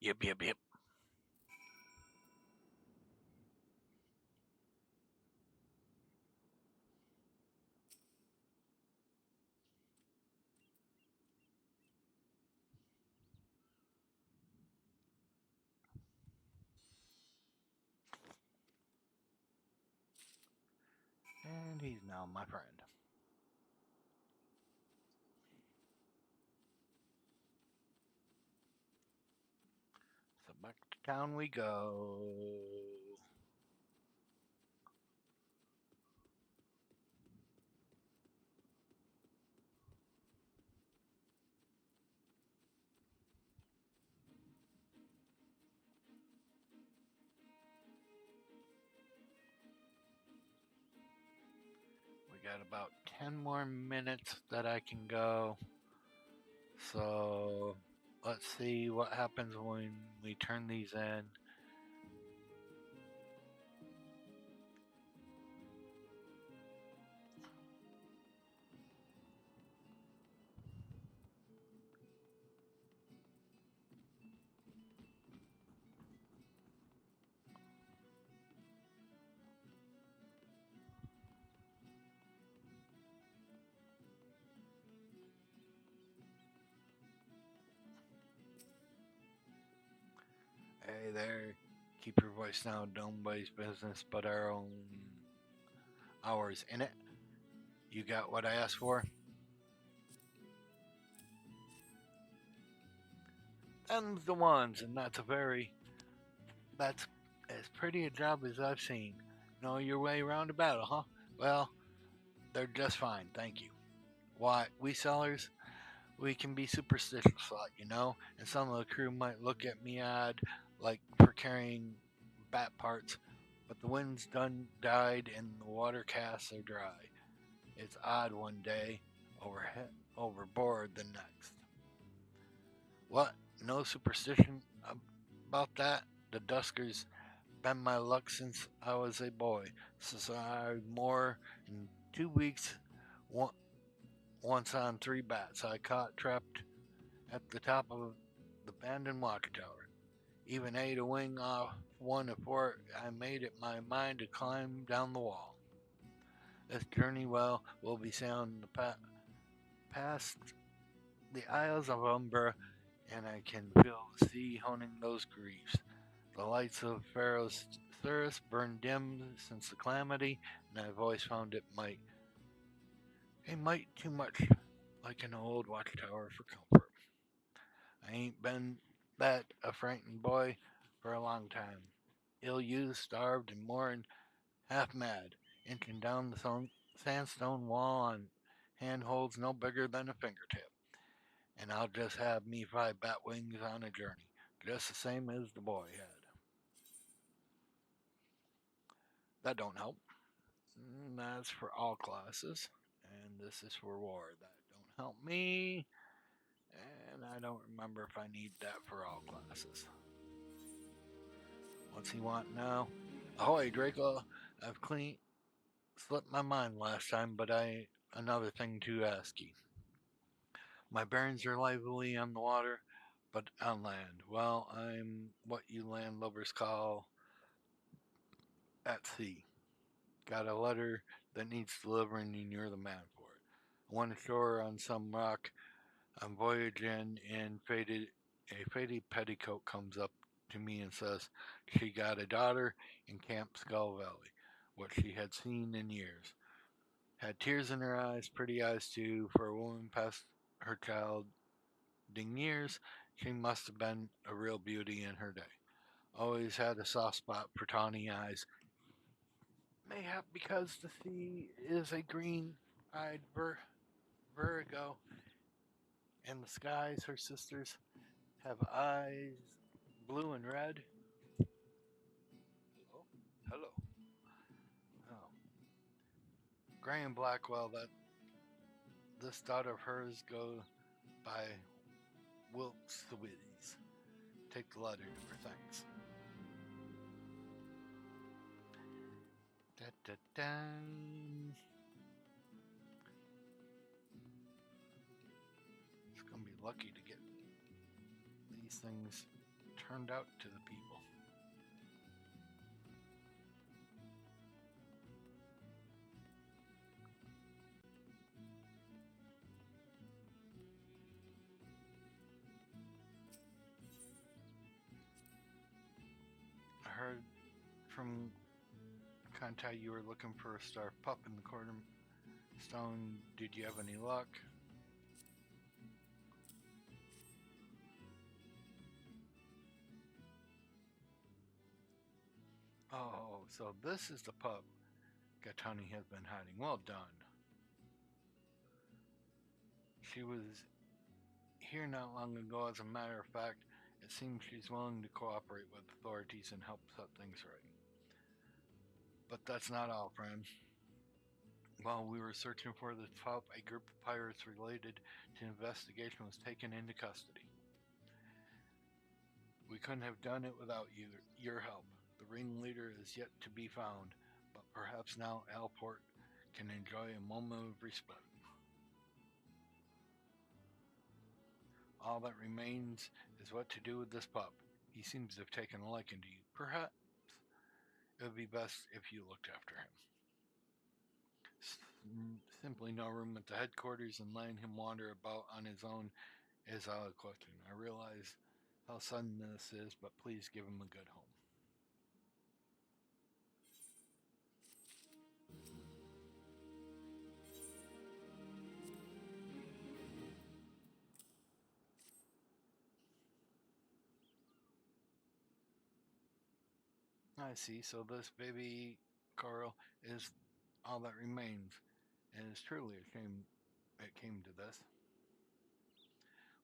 Yep, yep, yep. And he's now my friend. So back to town we go. We got about 10 more minutes that I can go. So let's see what happens when we turn these in. Hey there, keep your voice down. Nobody's business but our own. Ours in it. You got what I asked for? Them's the ones, and that's as pretty a job as I've seen. Know your way around a battle, huh? Well, they're just fine, thank you. Why, we sellers, we can be superstitious, and some of the crew might look at me odd, like for carrying bat parts, but the wind's done died and the water casks are dry. It's odd one day, overhead, overboard the next. What? No superstition about that? The Duskers been my luck since I was a boy. So I more in 2 weeks, one, once on 3 bats I caught trapped at the top of the abandoned watchtower. Even ate a wing off one before I made it my mind to climb down the wall. This journey, well, will be sailing past the Isles of Umbra, and I can feel the sea honing those griefs. The lights of Pharaoh's Thuris burned dim since the calamity, and I've always found a mite too much like an old watchtower for comfort. I ain't been that a frightened boy for a long time. Ill used, starved, and more than half mad, inching down the sandstone wall on handholds no bigger than a fingertip. And I'll just have me 5 bat wings on a journey, just the same as the boy had. That don't help. That's for all classes, and this is for war. That don't help me, and I don't remember if I need that for all classes. What's he want now? Ahoy, Draco! I've clean slipped my mind last time, but I another thing to ask ye. My bearings are lively on the water, but on land, well, I'm what you landlubbers call at sea. Got a letter that needs delivering, and you're the man for it. I went ashore on some rock. I'm voyaging, and a faded petticoat comes up to me and says she got a daughter in Camp Skull Valley, what she had seen in years. Had tears in her eyes, pretty eyes too, for a woman past her childing years. She must have been a real beauty in her day. Always had a soft spot for tawny eyes, mayhap because the sea is a green-eyed Virgo, and the skies, her sisters, have eyes blue and red. Hello? Hello. Oh. Graham Blackwell, that this daughter of hers go by Wilkes the Witties. Take the letter to her, thanks. Da, da, da. It's gonna be lucky to get these things turned out to the people. I heard from Kantai, you were looking for a star pup in the cornerstone. Did you have any luck? Oh, so this is the pup Gatani has been hiding. Well done. She was here not long ago. As a matter of fact, it seems she's willing to cooperate with authorities and help set things right. But that's not all, friend. While we were searching for the pup, a group of pirates related to the investigation was taken into custody. We couldn't have done it without your help. The ringleader is yet to be found, but perhaps now Alport can enjoy a moment of respect. All that remains is what to do with this pup. He seems to have taken a liking to you. Perhaps it would be best if you looked after him. Simply no room at the headquarters, and letting him wander about on his own is out of question. I realize how sudden this is, but please give him a good home. I see. So this baby Carl is all that remains. And it's truly a shame it came to this.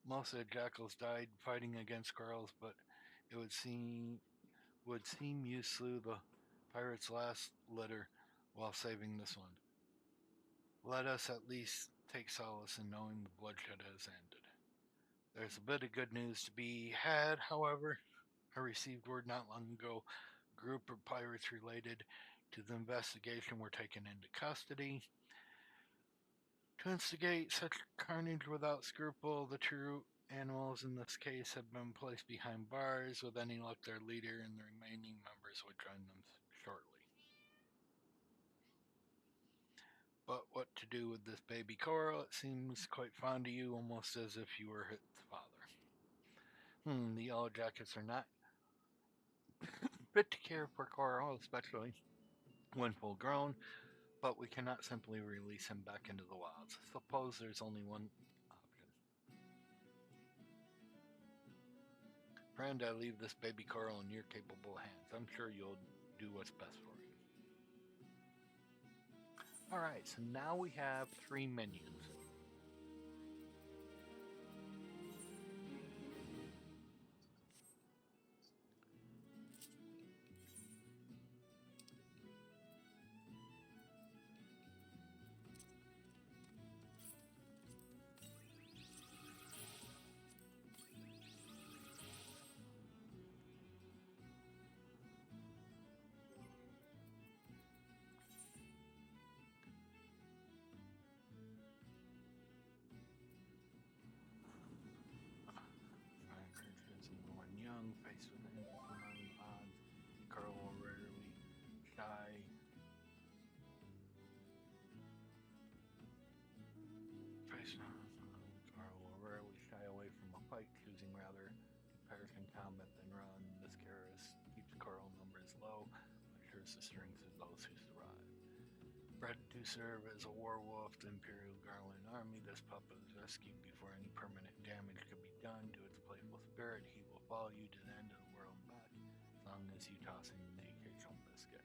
Most of the jackals died fighting against Carls, but it would seem you slew the pirate's last litter while saving this one. Let us at least take solace in knowing the bloodshed has ended. There's a bit of good news to be had, however. I received word not long ago a group of pirates related to the investigation were taken into custody. To instigate such carnage without scruple, the true animals in this case have been placed behind bars. With any luck, their leader and the remaining members would join them shortly. But what to do with this baby coral? It seems quite fond of you, almost as if you were its father. The yellow jackets are not fit to care for coral, especially when full grown, but we cannot simply release him back into the wilds. Suppose there's only one option. Friend, I leave this baby coral in your capable hands. I'm sure you'll do what's best for you. Alright, so now we have 3 minions. One young, faced with an infinite odds, Carl will rarely shy. Carl will rarely shy away from a fight, choosing rather to perish in combat than run. This Karis keeps Carl numbers low, assures the strength of those who survive. Bred to serve as a war wolf, the Imperial Garland army, this pup was rescued before any permanent damage could be done to its playful spirit. He will follow you to the end of the world and back, as long as you toss him the occasional biscuit.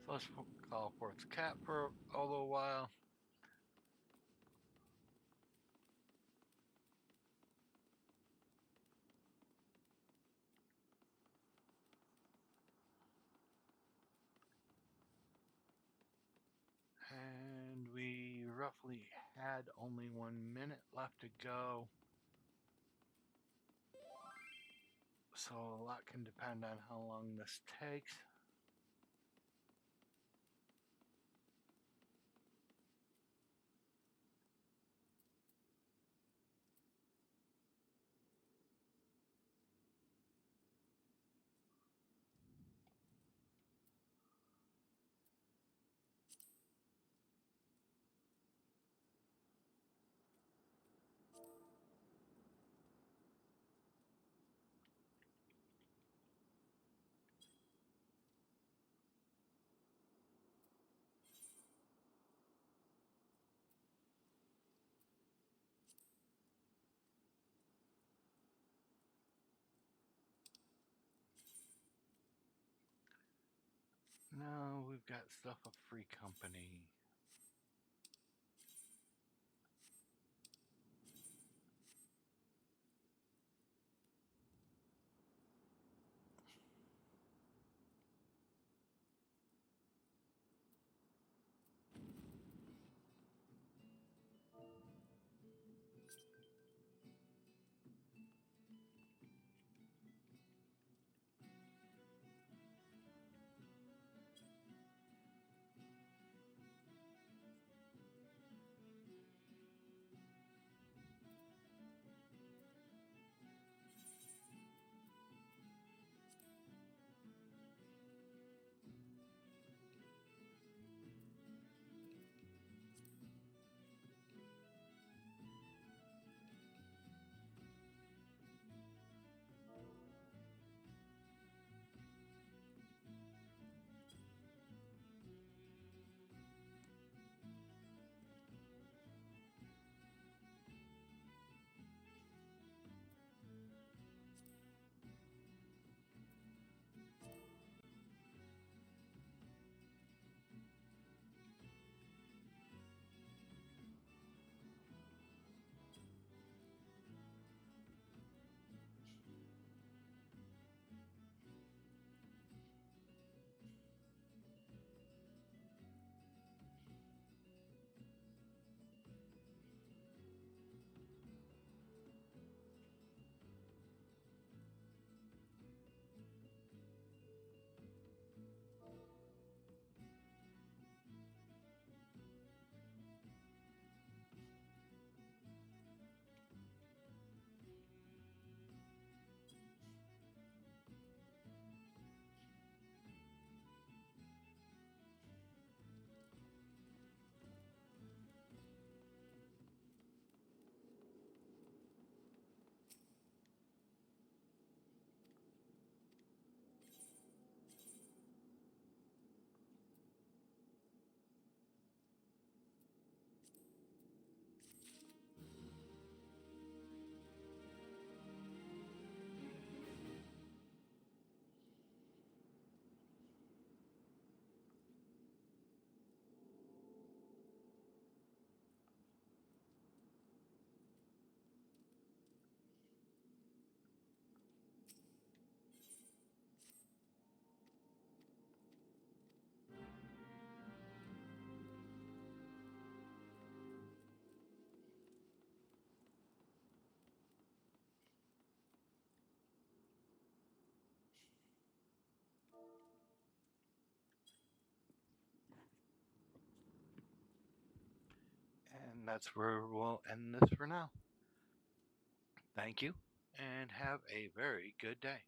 So let's call forth the cat for a little while. And we roughly had only 1 minute left to go. So a lot can depend on how long this takes. I've got stuff of free company. And that's where we'll end this for now. Thank you, and have a very good day.